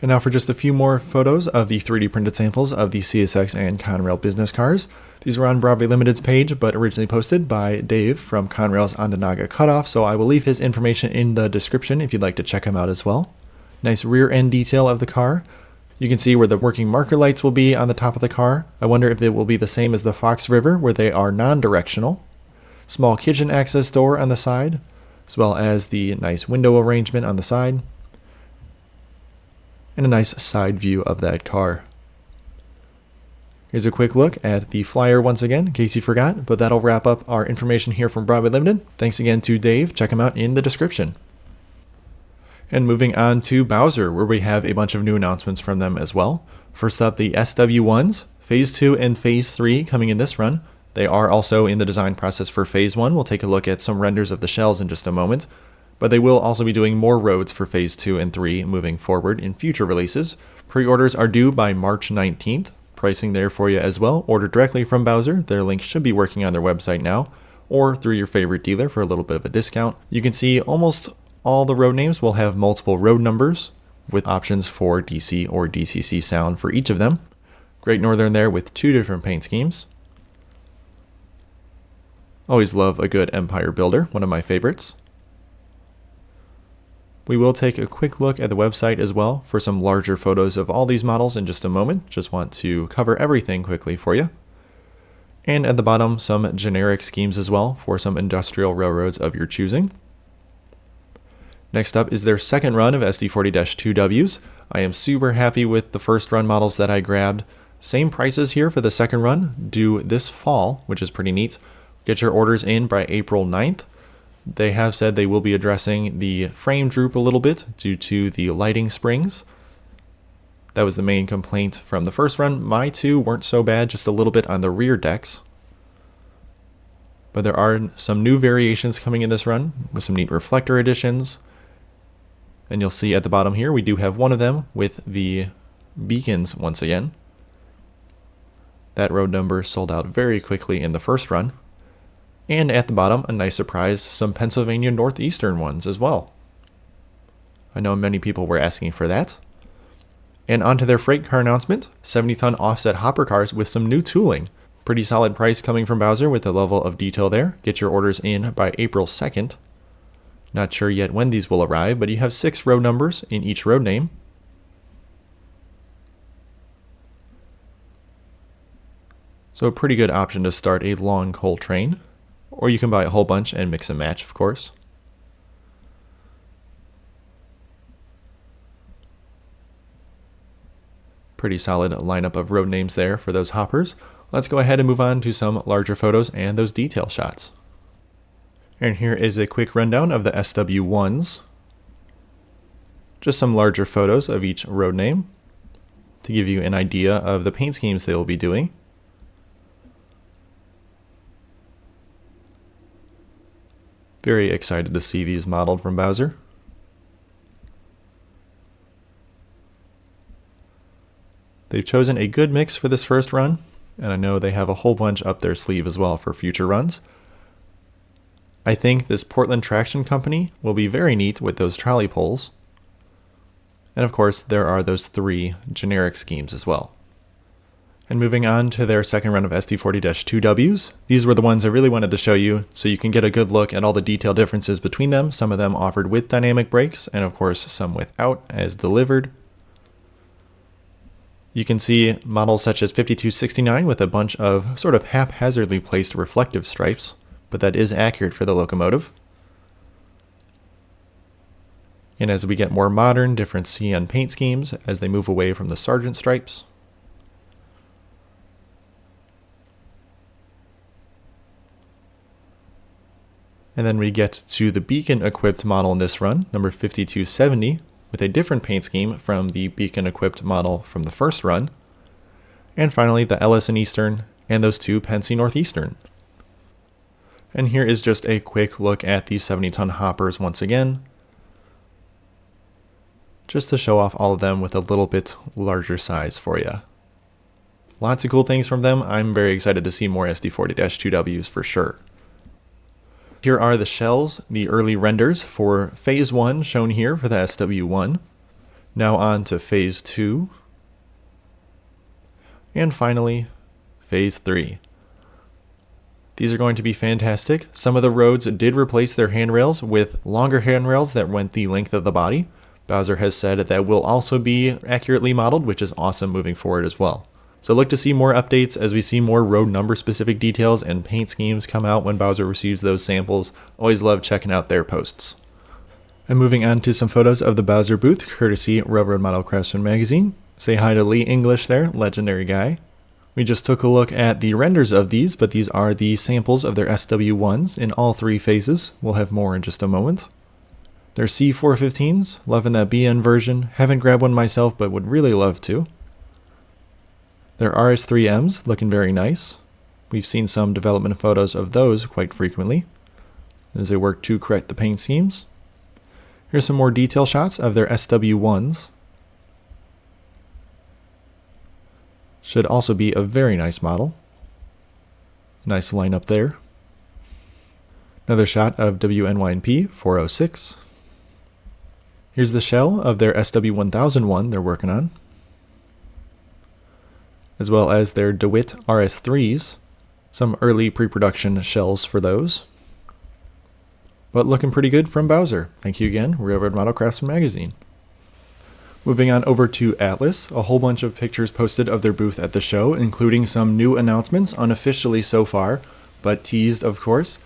And now for just a few more photos of the 3D printed samples of the CSX and Conrail business cars. These were on Broadway Limited's page, but originally posted by Dave from Conrail's Onondaga Cutoff, so I will leave his information in the description if you'd like to check him out as well. Nice rear end detail of the car. You can see where the working marker lights will be on the top of the car. I wonder if it will be the same as the Fox River, where they are non-directional. Small kitchen access door on the side, as well as the nice window arrangement on the side. And a nice side view of that car. Here's a quick look at the flyer once again, in case you forgot, but that'll wrap up our information here from Broadway Limited. Thanks again to Dave. Check him out in the description. And moving on to Bowser, where we have a bunch of new announcements from them as well. First up, the SW1s, Phase 2 and Phase 3 coming in this run. They are also in the design process for Phase 1. We'll take a look at some renders of the shells in just a moment. But they will also be doing more roads for Phase 2 and 3 moving forward in future releases. Pre-orders are due by March 19th. Pricing there for you as well. Order directly from Bowser. Their link should be working on their website now, or through your favorite dealer for a little bit of a discount. You can see almost all the road names will have multiple road numbers with options for DC or DCC sound for each of them. Great Northern there with 2 different paint schemes. Always love a good Empire Builder, one of my favorites. We will take a quick look at the website as well for some larger photos of all these models in just a moment. Just want to cover everything quickly for you. And at the bottom, some generic schemes as well for some industrial railroads of your choosing. Next up is their second run of SD40-2Ws. I am super happy with the first run models that I grabbed. Same prices here for the second run, due this fall, which is pretty neat. Get your orders in by April 9th. They have said they will be addressing the frame droop a little bit due to the lighting springs. That was the main complaint from the first run. My two weren't so bad, just a little bit on the rear decks. But there are some new variations coming in this run with some neat reflector additions. And you'll see at the bottom here, we do have one of them with the beacons once again. That road number sold out very quickly in the first run. And at the bottom, a nice surprise, some Pennsylvania Northeastern ones as well. I know many people were asking for that. And onto their freight car announcement, 70-ton offset hopper cars with some new tooling. Pretty solid price coming from Bowser with the level of detail there. Get your orders in by April 2nd. Not sure yet when these will arrive, but you have 6 road numbers in each road name. So a pretty good option to start a long coal train. Or you can buy a whole bunch and mix and match, of course. Pretty solid lineup of road names there for those hoppers. Let's go ahead and move on to some larger photos and those detail shots. And here is a quick rundown of the SW1s. Just some larger photos of each road name to give you an idea of the paint schemes they will be doing. Very excited to see these modeled from Bowser. They've chosen a good mix for this first run, and I know they have a whole bunch up their sleeve as well for future runs. I think this Portland Traction Company will be very neat with those trolley poles. And of course, there are those 3 generic schemes as well. And moving on to their second run of SD40-2Ws, these were the ones I really wanted to show you so you can get a good look at all the detail differences between them. Some of them offered with dynamic brakes, and of course some without as delivered. You can see models such as 5269 with a bunch of sort of haphazardly placed reflective stripes, but that is accurate for the locomotive. And as we get more modern, different CN paint schemes as they move away from the sergeant stripes. And then we get to the beacon-equipped model in this run, number 5270, with a different paint scheme from the beacon-equipped model from the first run. And finally, the Ellison Eastern and those 2 Pennsy Northeastern. And here is just a quick look at the 70-ton hoppers once again, just to show off all of them with a little bit larger size for you. Lots of cool things from them. I'm very excited to see more SD40-2Ws for sure. Here are the shells, the early renders for Phase 1 shown here for the SW1. Now on to Phase 2. And finally, Phase 3. These are going to be fantastic. Some of the roads did replace their handrails with longer handrails that went the length of the body. Bowser has said that will also be accurately modeled, which is awesome moving forward as well. So look to see more updates as we see more road number specific details and paint schemes come out when Bowser receives those samples. Always love checking out their posts. And moving on to some photos of the Bowser booth, courtesy Railroad Model Craftsman magazine. Say hi to Lee English there, legendary guy. We just took a look at the renders of these, but these are the samples of their SW1s in all 3 phases. We'll have more in just a moment. Their C415s, loving that BN version. Haven't grabbed one myself, but would really love to. Their RS3Ms, looking very nice. We've seen some development photos of those quite frequently, as they work to correct the paint schemes. Here's some more detail shots of their SW1s. Should also be a very nice model. Nice lineup there. Another shot of WNYNP 406. Here's the shell of their SW1001 they're working on, as well as their DeWitt RS3s. Some early pre-production shells for those. But looking pretty good from Bowser. Thank you again, Railroad Model Craftsman magazine. Moving on over to Atlas, a whole bunch of pictures posted of their booth at the show, including some new announcements, unofficially so far, but teased of course.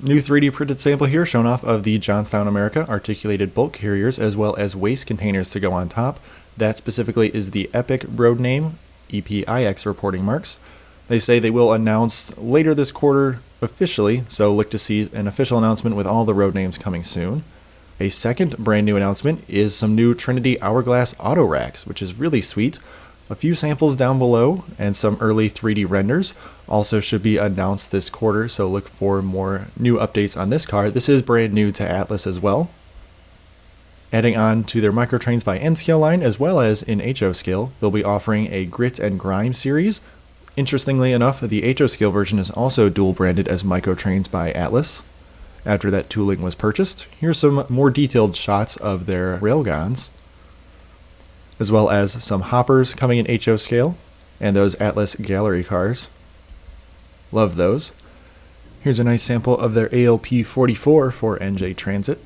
New 3D printed sample here shown off of the Johnstown America articulated bulk carriers as well as waste containers to go on top. That specifically is the Epic road name, EPIX reporting marks. They say they will announce later this quarter officially, so look to see an official announcement with all the road names coming soon. A second brand new announcement is some new Trinity Hourglass auto racks, which is really sweet. A few samples down below and some early 3D renders also should be announced this quarter, so look for more new updates on this car. This is brand new to Atlas as well. Adding on to their Microtrains by N-Scale line as well as in HO scale, they'll be offering a Grit and Grime series. Interestingly enough, the HO scale version is also dual branded as Microtrains by Atlas after that tooling was purchased. Here's some more detailed shots of their railgons, as well as some hoppers coming in HO scale, and those Atlas gallery cars. Love those. Here's a nice sample of their ALP44 for NJ Transit.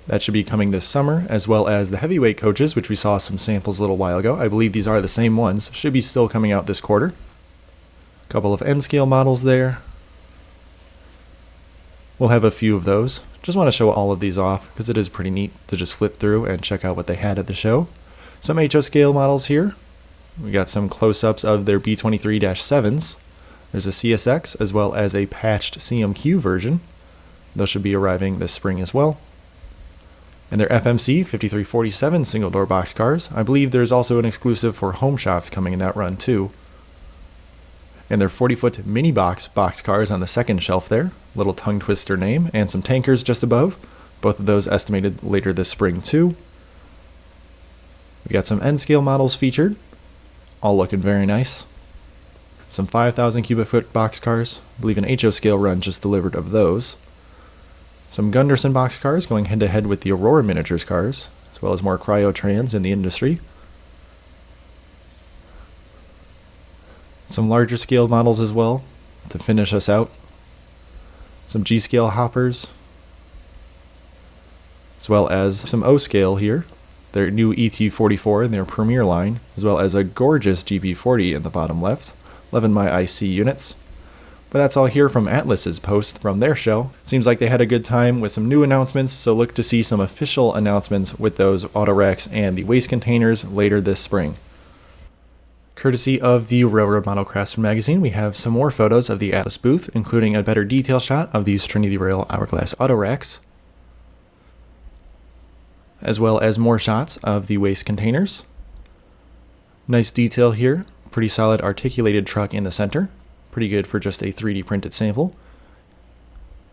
That should be coming this summer, as well as the heavyweight coaches, which we saw some samples a little while ago. I believe these are the same ones. Should be still coming out this quarter. A couple of N-scale models there. We'll have a few of those. Just want to show all of these off, because it is pretty neat to just flip through and check out what they had at the show. Some HO scale models here. We got some close-ups of their B23-7s. There's a CSX as well as a patched CMQ version. Those should be arriving this spring as well. And their FMC 5347 single-door boxcars. I believe there's also an exclusive for home shops coming in that run too. And their 40-foot mini boxcars on the second shelf there. Little tongue twister name. And some tankers just above. Both of those estimated later this spring too. We got some N-scale models featured, all looking very nice. Some 5,000 cubic foot boxcars, I believe an HO scale run just delivered of those. Some Gunderson boxcars going head to head with the Aurora Miniatures cars, as well as more cryo-trans in the industry. Some larger scale models as well to finish us out. Some G-scale hoppers, as well as some O-scale here. Their new ET44 in their Premier line, as well as a gorgeous GP40 in the bottom left. Loving my IC units. But that's all here from Atlas's post from their show. Seems like they had a good time with some new announcements, so look to see some official announcements with those auto racks and the waste containers later this spring. Courtesy of the Railroad Model Craftsman magazine, we have some more photos of the Atlas booth, including a better detail shot of these Trinity Rail Hourglass auto racks, as well as more shots of the waste containers. Nice detail here, pretty solid articulated truck in the center, pretty good for just a 3D printed sample.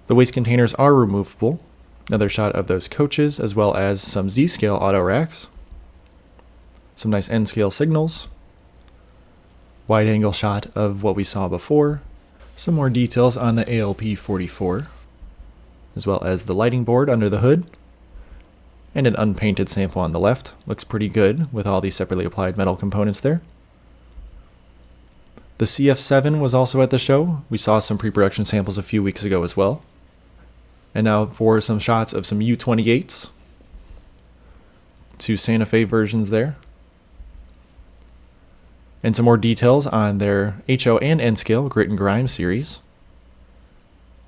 The waste containers are removable. Another shot of those coaches, as well as some Z-scale auto racks. Some nice N-scale signals. Wide angle shot of what we saw before. Some more details on the ALP44, as well as the lighting board under the hood. And an unpainted sample on the left. Looks pretty good with all these separately applied metal components there. The CF7 was also at the show. We saw some pre-production samples a few weeks ago as well. And now for some shots of some U28s. Two Santa Fe versions there. And some more details on their HO and N-scale Grit and Grime series.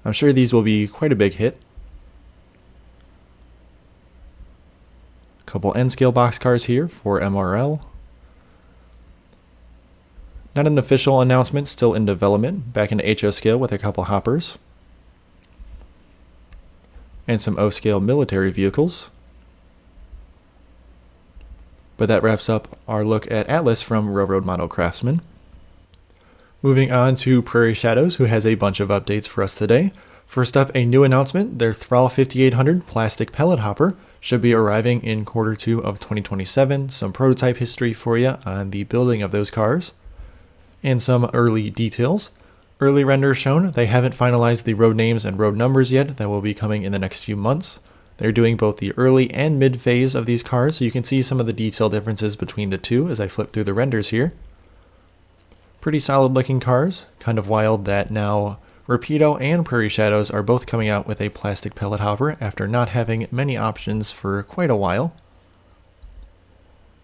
I'm sure these will be quite a big hit. Couple N-scale boxcars here for MRL. Not an official announcement, still in development. Back into HO scale with a couple hoppers. And some O-scale military vehicles. But that wraps up our look at Atlas from Railroad Model Craftsman. Moving on to Prairie Shadows, who has a bunch of updates for us today. First up, a new announcement. Their Thrall 5800 plastic pellet hopper should be arriving in Q2 of 2027. Some prototype history for you on the building of those cars. And some early details. Early renders shown. They haven't finalized the road names and road numbers yet. That will be coming in the next few months. They're doing both the early and mid phase of these cars, so you can see some of the detail differences between the two as I flip through the renders here. Pretty solid looking cars. Kind of wild that now Rapido and Prairie Shadows are both coming out with a plastic pellet hopper after not having many options for quite a while.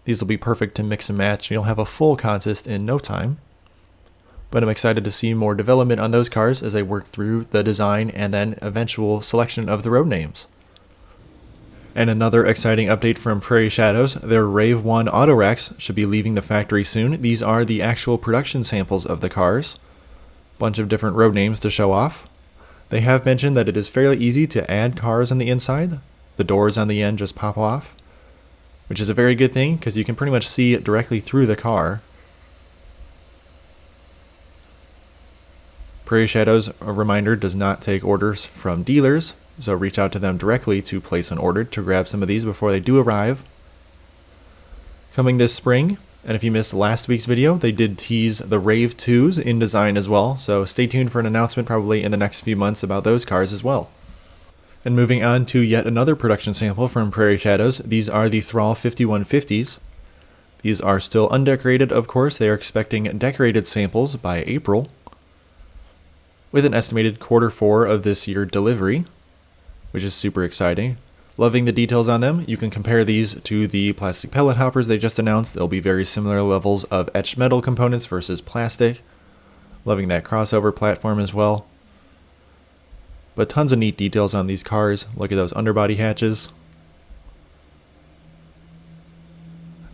These will be perfect to mix and match. You'll have a full consist in no time. But I'm excited to see more development on those cars as they work through the design and then eventual selection of the road names. And another exciting update from Prairie Shadows, their Rave 1 auto racks should be leaving the factory soon. These are the actual production samples of the cars. Bunch of different road names to show off. They have mentioned that it is fairly easy to add cars on the inside. The doors on the end just pop off, which is a very good thing because you can pretty much see it directly through the car. Prairie Shadows, a reminder, does not take orders from dealers, so reach out to them directly to place an order to grab some of these before they do arrive. Coming this spring, and if you missed last week's video, they did tease the Rave 2s in design as well, so stay tuned for an announcement probably in the next few months about those cars as well. And moving on to yet another production sample from Prairie Shadows, these are the Thrall 5150s. These are still undecorated, of course. They are expecting decorated samples by April, with an estimated Q4 of this year delivery, which is super exciting. Loving the details on them. You can compare these to the plastic pellet hoppers they just announced. They'll be very similar levels of etched metal components versus plastic. Loving that crossover platform as well. But tons of neat details on these cars. Look at those underbody hatches.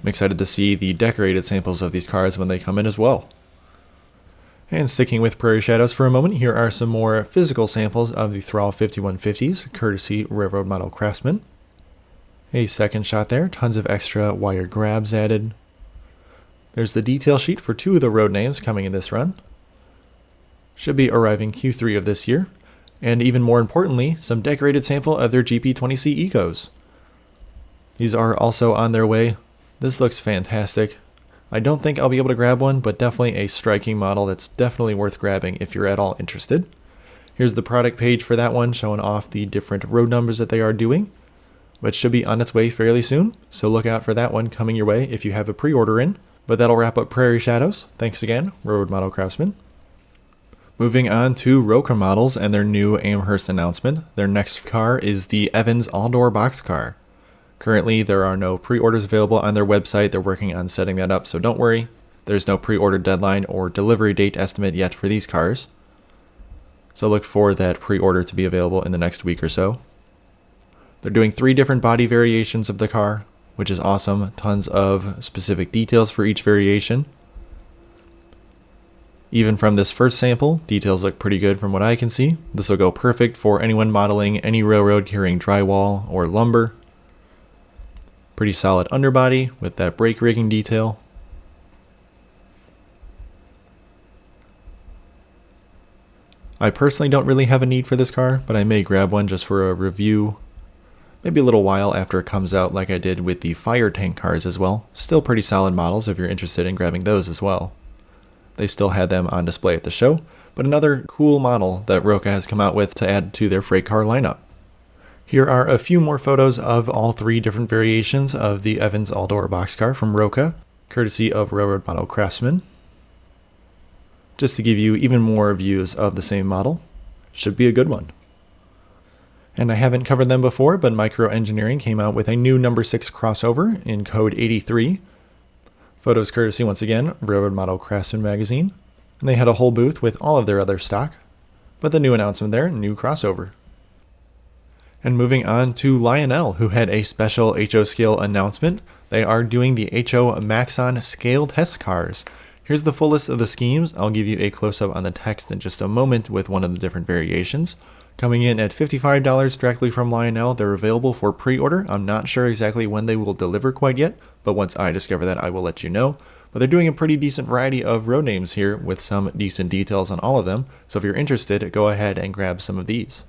I'm excited to see the decorated samples of these cars when they come in as well. And sticking with Prairie Shadows for a moment, here are some more physical samples of the Thrall 5150s, courtesy Railroad Model Craftsman. A second shot there, tons of extra wire grabs added. There's the detail sheet for 2 of the road names coming in this run. Should be arriving Q3 of this year. And even more importantly, some decorated sample of their GP20C Ecos. These are also on their way. This looks fantastic. I don't think I'll be able to grab one, but definitely a striking model that's definitely worth grabbing if you're at all interested. Here's the product page for that one, showing off the different road numbers that they are doing, which should be on its way fairly soon, so look out for that one coming your way if you have a pre-order in. But that'll wrap up Prairie Shadows. Thanks again, Railroad Model Craftsman. Moving on to Roka Models and their new Amherst announcement. Their next car is the Evans all-door boxcar. Currently, there are no pre-orders available on their website. They're working on setting that up, so don't worry. There's no pre-order deadline or delivery date estimate yet for these cars. So look for that pre-order to be available in the next week or so. They're doing 3 different body variations of the car, which is awesome. Tons of specific details for each variation. Even from this first sample, details look pretty good from what I can see. This will go perfect for anyone modeling any railroad carrying drywall or lumber. Pretty solid underbody with that brake rigging detail. I personally don't really have a need for this car, but I may grab one just for a review. Maybe a little while after it comes out, like I did with the fire tank cars as well. Still pretty solid models if you're interested in grabbing those as well. They still had them on display at the show, but another cool model that Roka has come out with to add to their freight car lineup. Here are a few more photos of all 3 different variations of the Evans all-door boxcar from Roka, courtesy of Railroad Model Craftsman. Just to give you even more views of the same model. Should be a good one. And I haven't covered them before, but Micro Engineering came out with a new number 6 crossover in code 83. Photos courtesy, once again, Railroad Model Craftsman magazine. And they had a whole booth with all of their other stock. But the new announcement there, new crossover. And moving on to Lionel, who had a special HO scale announcement. They are doing the HO Maxon scale test cars. Here's the full list of the schemes. I'll give you a close-up on the text in just a moment with one of the different variations. Coming in at $55 directly from Lionel. They're available for pre-order. I'm not sure exactly when they will deliver quite yet, but once I discover that, I will let you know. But they're doing a pretty decent variety of road names here with some decent details on all of them. So if you're interested, go ahead and grab some of these.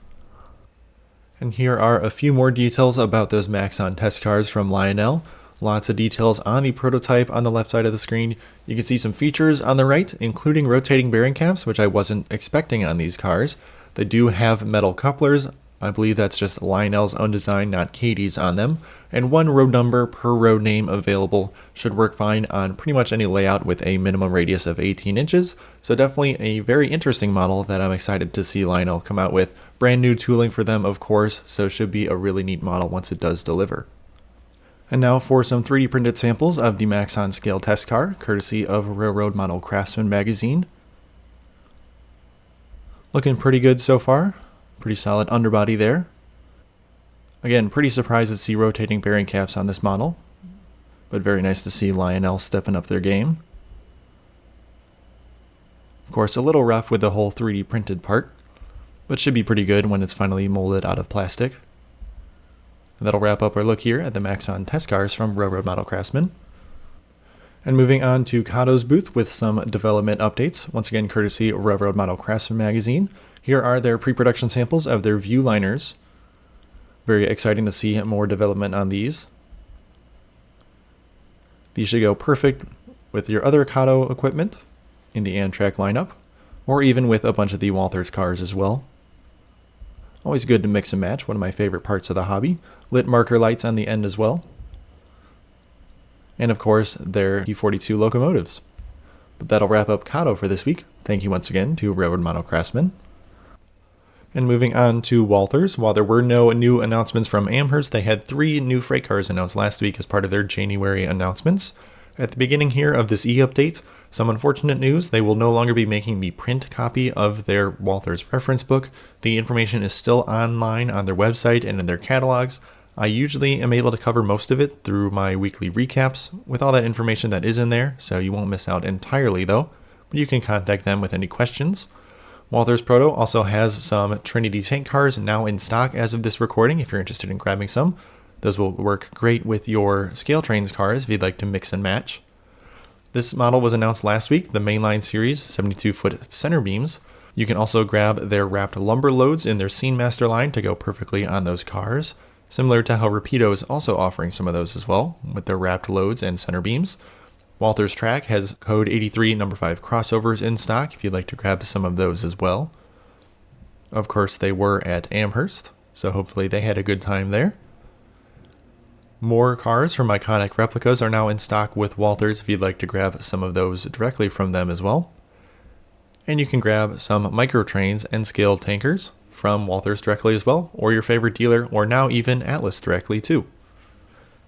And here are a few more details about those Maxon test cars from Lionel. Lots of details on the prototype on the left side of the screen. You can see some features on the right, including rotating bearing caps, which I wasn't expecting on these cars. They do have metal couplers. I believe that's just Lionel's own design, not Kadee's on them. And 1 road number per road name available. Should work fine on pretty much any layout with a minimum radius of 18 inches. So definitely a very interesting model that I'm excited to see Lionel come out with. Brand new tooling for them, of course, so should be a really neat model once it does deliver. And now for some 3D printed samples of the Max on Scale test car, courtesy of Railroad Model Craftsman magazine. Looking pretty good so far. Pretty solid underbody there. Again, pretty surprised to see rotating bearing caps on this model, but very nice to see Lionel stepping up their game. Of course, a little rough with the whole 3D printed part, but should be pretty good when it's finally molded out of plastic. And that'll wrap up our look here at the Maxon test cars from Railroad Model Craftsman. And moving on to Kato's booth with some development updates, once again courtesy of Railroad Model Craftsman magazine. Here are their pre-production samples of their view liners. Very exciting to see more development on these. These should go perfect with your other Kato equipment in the Amtrak lineup, or even with a bunch of the Walthers cars as well. Always good to mix and match, one of my favorite parts of the hobby. Lit marker lights on the end as well. And of course, their T42 locomotives. But that'll wrap up Kato for this week. Thank you once again to Railroad Model Craftsman. And moving on to Walthers, while there were no new announcements from Amherst, they had 3 new freight cars announced last week as part of their January announcements. At the beginning here of this e-update, some unfortunate news: they will no longer be making the print copy of their Walthers reference book. The information is still online on their website and in their catalogs. I usually am able to cover most of it through my weekly recaps with all that information that is in there, so you won't miss out entirely though, but you can contact them with any questions. Walthers Proto also has some Trinity tank cars now in stock as of this recording if you're interested in grabbing some. Those will work great with your ScaleTrains cars if you'd like to mix and match. This model was announced last week, the Mainline Series 72-foot center beams. You can also grab their wrapped lumber loads in their Scene Master line to go perfectly on those cars, similar to how Rapido is also offering some of those as well, with their wrapped loads and center beams. Walthers Track has code 83 number 5 crossovers in stock if you'd like to grab some of those as well. Of course, they were at Amherst, so hopefully they had a good time there. More cars from iconic replicas are now in stock with Walthers if you'd like to grab some of those directly from them as well. And you can grab some micro trains and scale tankers from Walthers directly as well, or your favorite dealer, or now even Atlas directly too.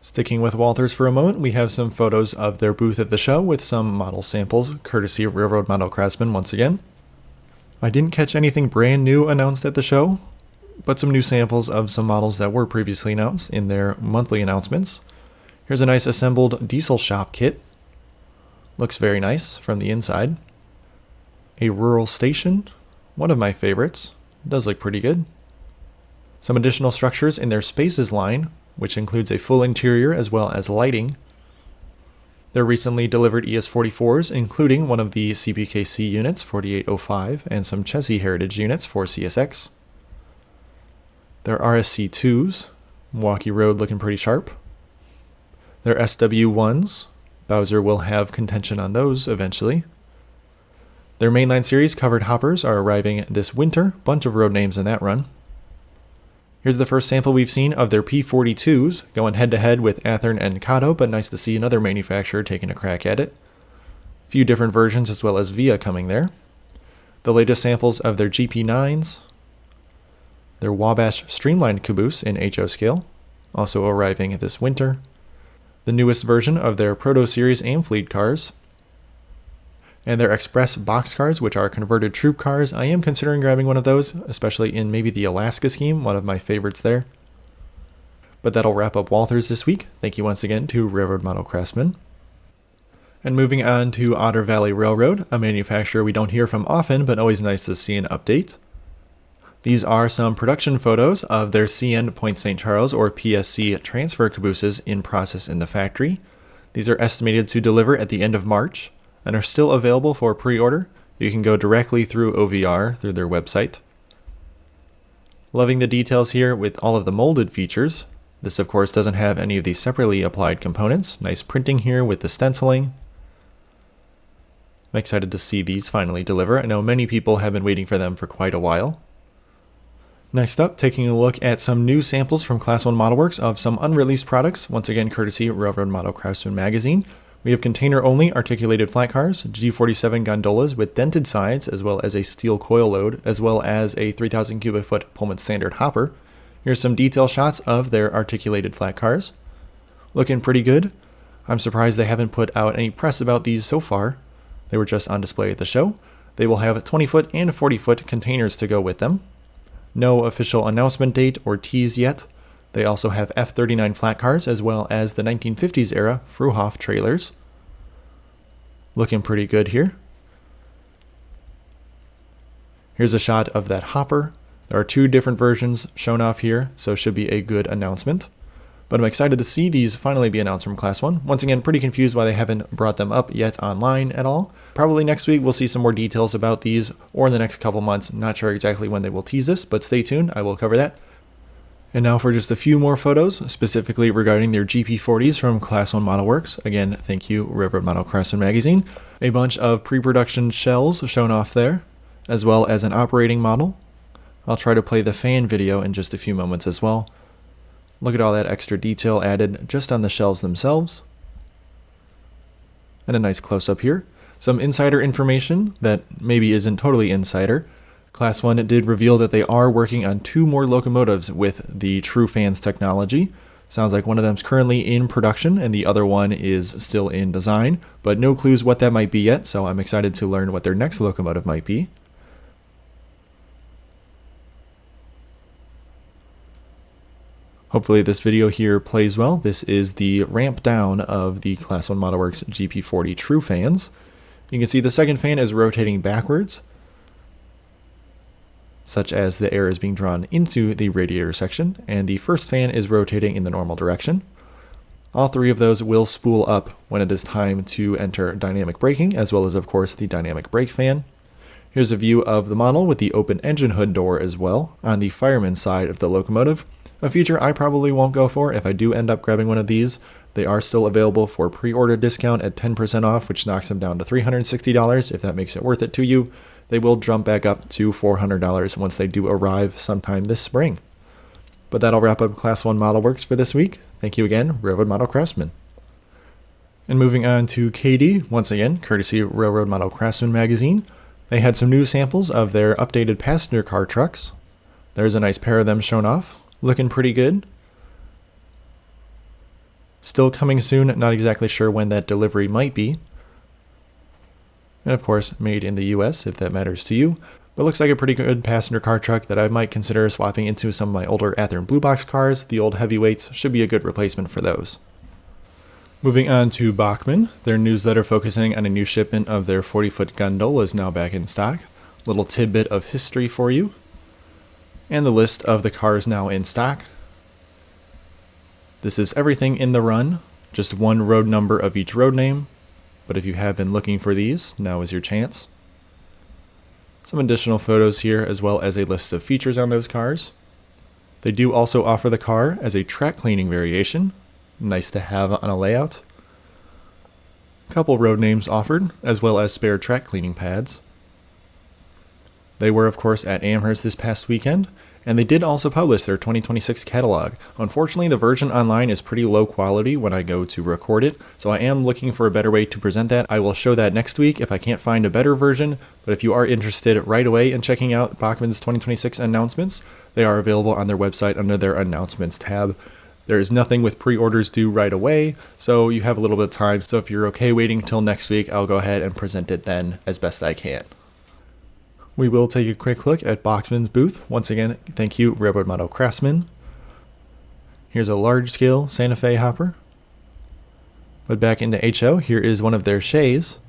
Sticking with Walthers for a moment, we have some photos of their booth at the show with some model samples, courtesy of Railroad Model Craftsman once again. I didn't catch anything brand new announced at the show, but some new samples of some models that were previously announced in their monthly announcements. Here's a nice assembled diesel shop kit. Looks very nice from the inside. A rural station, one of my favorites. It does look pretty good. Some additional structures in their Spaces line, which includes a full interior as well as lighting. Their recently delivered ES44s, including one of the CPKC units, 4805, and some Chessie Heritage units for CSX. Their RSC2s, Milwaukee Road looking pretty sharp. Their SW1s, Bowser will have contention on those eventually. Their mainline series covered hoppers are arriving this winter, bunch of road names in that run. Here's the first sample we've seen of their P42s, going head to head with Athearn and Kato, but nice to see another manufacturer taking a crack at it. A few different versions as well as Via coming there. The latest samples of their GP9s. Their Wabash Streamlined caboose in HO scale, also arriving this winter. The newest version of their Proto Series Amfleet cars. And their Express boxcars, which are converted troop cars. I am considering grabbing one of those, especially in maybe the Alaska scheme, one of my favorites there. But that'll wrap up Walthers this week. Thank you once again to Railroad Model Craftsman. And moving on to Otter Valley Railroad, a manufacturer we don't hear from often, but always nice to see an update. These are some production photos of their CN Point St. Charles or PSC transfer cabooses in process in the factory. These are estimated to deliver at the end of March and are still available for pre-order. You can go directly through OVR through their website. Loving the details here with all of the molded features. This of course doesn't have any of the separately applied components. Nice printing here with the stenciling. I'm excited to see these finally deliver. I know many people have been waiting for them for quite a while. Next up, taking a look at some new samples from Class 1 Modelworks of some unreleased products, once again courtesy of Railroad Model Craftsman magazine. We have container-only articulated flat cars, G47 gondolas with dented sides, as well as a steel coil load, as well as a 3,000 cubic foot Pullman standard hopper. Here's some detail shots of their articulated flat cars. Looking pretty good. I'm surprised they haven't put out any press about these so far. They were just on display at the show. They will have 20-foot and 40-foot containers to go with them. No official announcement date or tease yet. They also have F-39 flat cars as well as the 1950s era Fruhoff trailers. Looking pretty good here. Here's a shot of that hopper. There are 2 different versions shown off here, so it should be a good announcement. But I'm excited to see these finally be announced from Class 1. Once again, pretty confused why they haven't brought them up yet online at all. Probably next week we'll see some more details about these, or in the next couple months. Not sure exactly when they will tease this, but stay tuned, I will cover that. And now for just a few more photos, specifically regarding their GP40s from Class 1 Modelworks. Again, thank you, Railroad Model Craftsman Magazine. A bunch of pre-production shells shown off there, as well as an operating model. I'll try to play the fan video in just a few moments as well. Look at all that extra detail added just on the shelves themselves. And a nice close-up here. Some insider information that maybe isn't totally insider. Class 1 did reveal that they are working on 2 more locomotives with the TrueFans technology. Sounds like one of them's currently in production and the other one is still in design, but no clues what that might be yet, so I'm excited to learn what their next locomotive might be. Hopefully this video here plays well. This is the ramp down of the Class 1 Modelworks GP40 TrueFans. You can see the second fan is rotating backwards, such as the air is being drawn into the radiator section, and the first fan is rotating in the normal direction. All 3 of those will spool up when it is time to enter dynamic braking, as well as, of course, the dynamic brake fan. Here's a view of the model with the open engine hood door as well on the fireman side of the locomotive. A feature I probably won't go for if I do end up grabbing one of these. They are still available for pre-order discount at 10% off, which knocks them down to $360 if that makes it worth it to you. They will jump back up to $400 once they do arrive sometime this spring. But that'll wrap up Class 1 Modelworks for this week. Thank you again, Railroad Model Craftsman. And moving on to Kadee, once again, courtesy Railroad Model Craftsman Magazine. They had some new samples of their updated passenger car trucks. There's a nice pair of them shown off. Looking pretty good. Still coming soon, not exactly sure when that delivery might be. And of course, made in the US, if that matters to you. But looks like a pretty good passenger car truck that I might consider swapping into some of my older Athearn Blue Box cars. The old heavyweights should be a good replacement for those. Moving on to Bachmann, their newsletter focusing on a new shipment of their 40-foot gondola is now back in stock. Little tidbit of history for you. And the list of the cars now in stock. This is everything in the run, just one road number of each road name, but if you have been looking for these, now is your chance. Some additional photos here as well as a list of features on those cars. They do also offer the car as a track cleaning variation, nice to have on a layout. A couple road names offered, as well as spare track cleaning pads. They were, of course, at Amherst this past weekend, and they did also publish their 2026 catalog. Unfortunately, the version online is pretty low quality when I go to record it, so I am looking for a better way to present that. I will show that next week if I can't find a better version, but if you are interested right away in checking out Bachmann's 2026 announcements, they are available on their website under their Announcements tab. There is nothing with pre-orders due right away, so you have a little bit of time, so if you're okay waiting till next week, I'll go ahead and present it then as best I can. We will take a quick look at Bachmann's booth. Once again, thank you, Railroad Model Craftsman. Here's a large-scale Santa Fe hopper. But back into HO, here is one of their shays,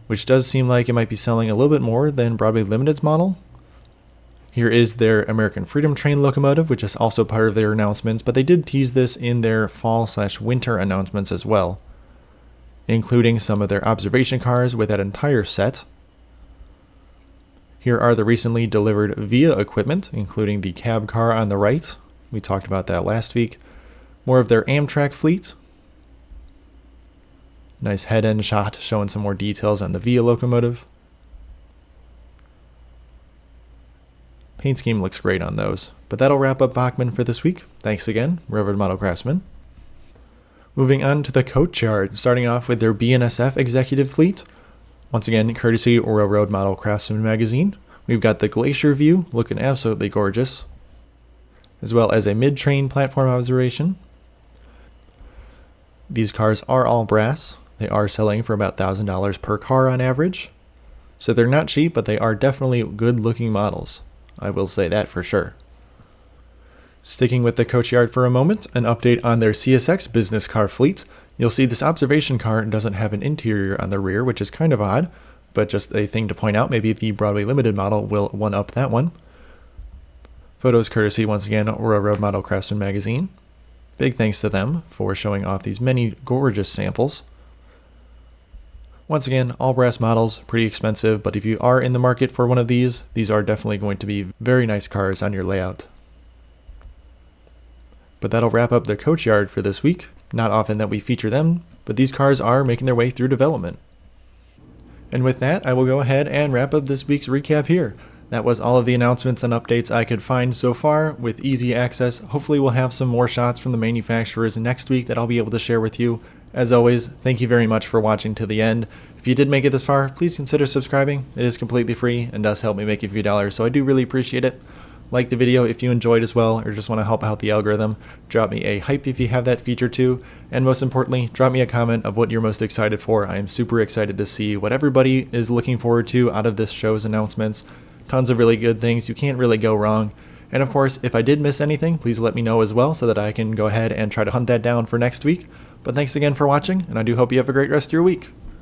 which does seem like it might be selling a little bit more than Broadway Limited's model. Here is their American Freedom Train locomotive, which is also part of their announcements, but they did tease this in their fall/winter announcements as well, including some of their observation cars with that entire set. Here are the recently delivered VIA equipment, including the cab car on the right. We talked about that last week. More of their Amtrak fleet. Nice head-end shot showing some more details on the VIA locomotive. Paint scheme looks great on those. But that'll wrap up Bachmann for this week. Thanks again, Railroad Model Craftsman. Moving on to the coach yard, starting off with their BNSF executive fleet. Once again, courtesy Railroad Model Craftsman Magazine. We've got the Glacier View, looking absolutely gorgeous, as well as a mid-train platform observation. These cars are all brass. They are selling for about $1,000 per car on average. So they're not cheap, but they are definitely good looking models. I will say that for sure. Sticking with the coach yard for a moment, an update on their CSX business car fleet. You'll see this observation car doesn't have an interior on the rear, which is kind of odd, but just a thing to point out. Maybe the Broadway Limited model will one-up that one. Photos courtesy, once again, Railroad Model Craftsman magazine. Big thanks to them for showing off these many gorgeous samples. Once again, all brass models, pretty expensive, but if you are in the market for one of these are definitely going to be very nice cars on your layout. But that'll wrap up the coach yard for this week. Not often that we feature them, but these cars are making their way through development. And with that, I will go ahead and wrap up this week's recap here. That was all of the announcements and updates I could find so far with easy access. Hopefully we'll have some more shots from the manufacturers next week that I'll be able to share with you. As always, thank you very much for watching to the end. If you did make it this far, please consider subscribing. It is completely free and does help me make a few dollars, so I do really appreciate it. Like the video if you enjoyed as well, or just want to help out the algorithm. Drop me a hype if you have that feature too, and most importantly, drop me a comment of what you're most excited for. I am super excited to see what everybody is looking forward to out of this show's announcements. Tons of really good things, you can't really go wrong. And of course, if I did miss anything, please let me know as well so that I can go ahead and try to hunt that down for next week. But thanks again for watching, and I do hope you have a great rest of your week.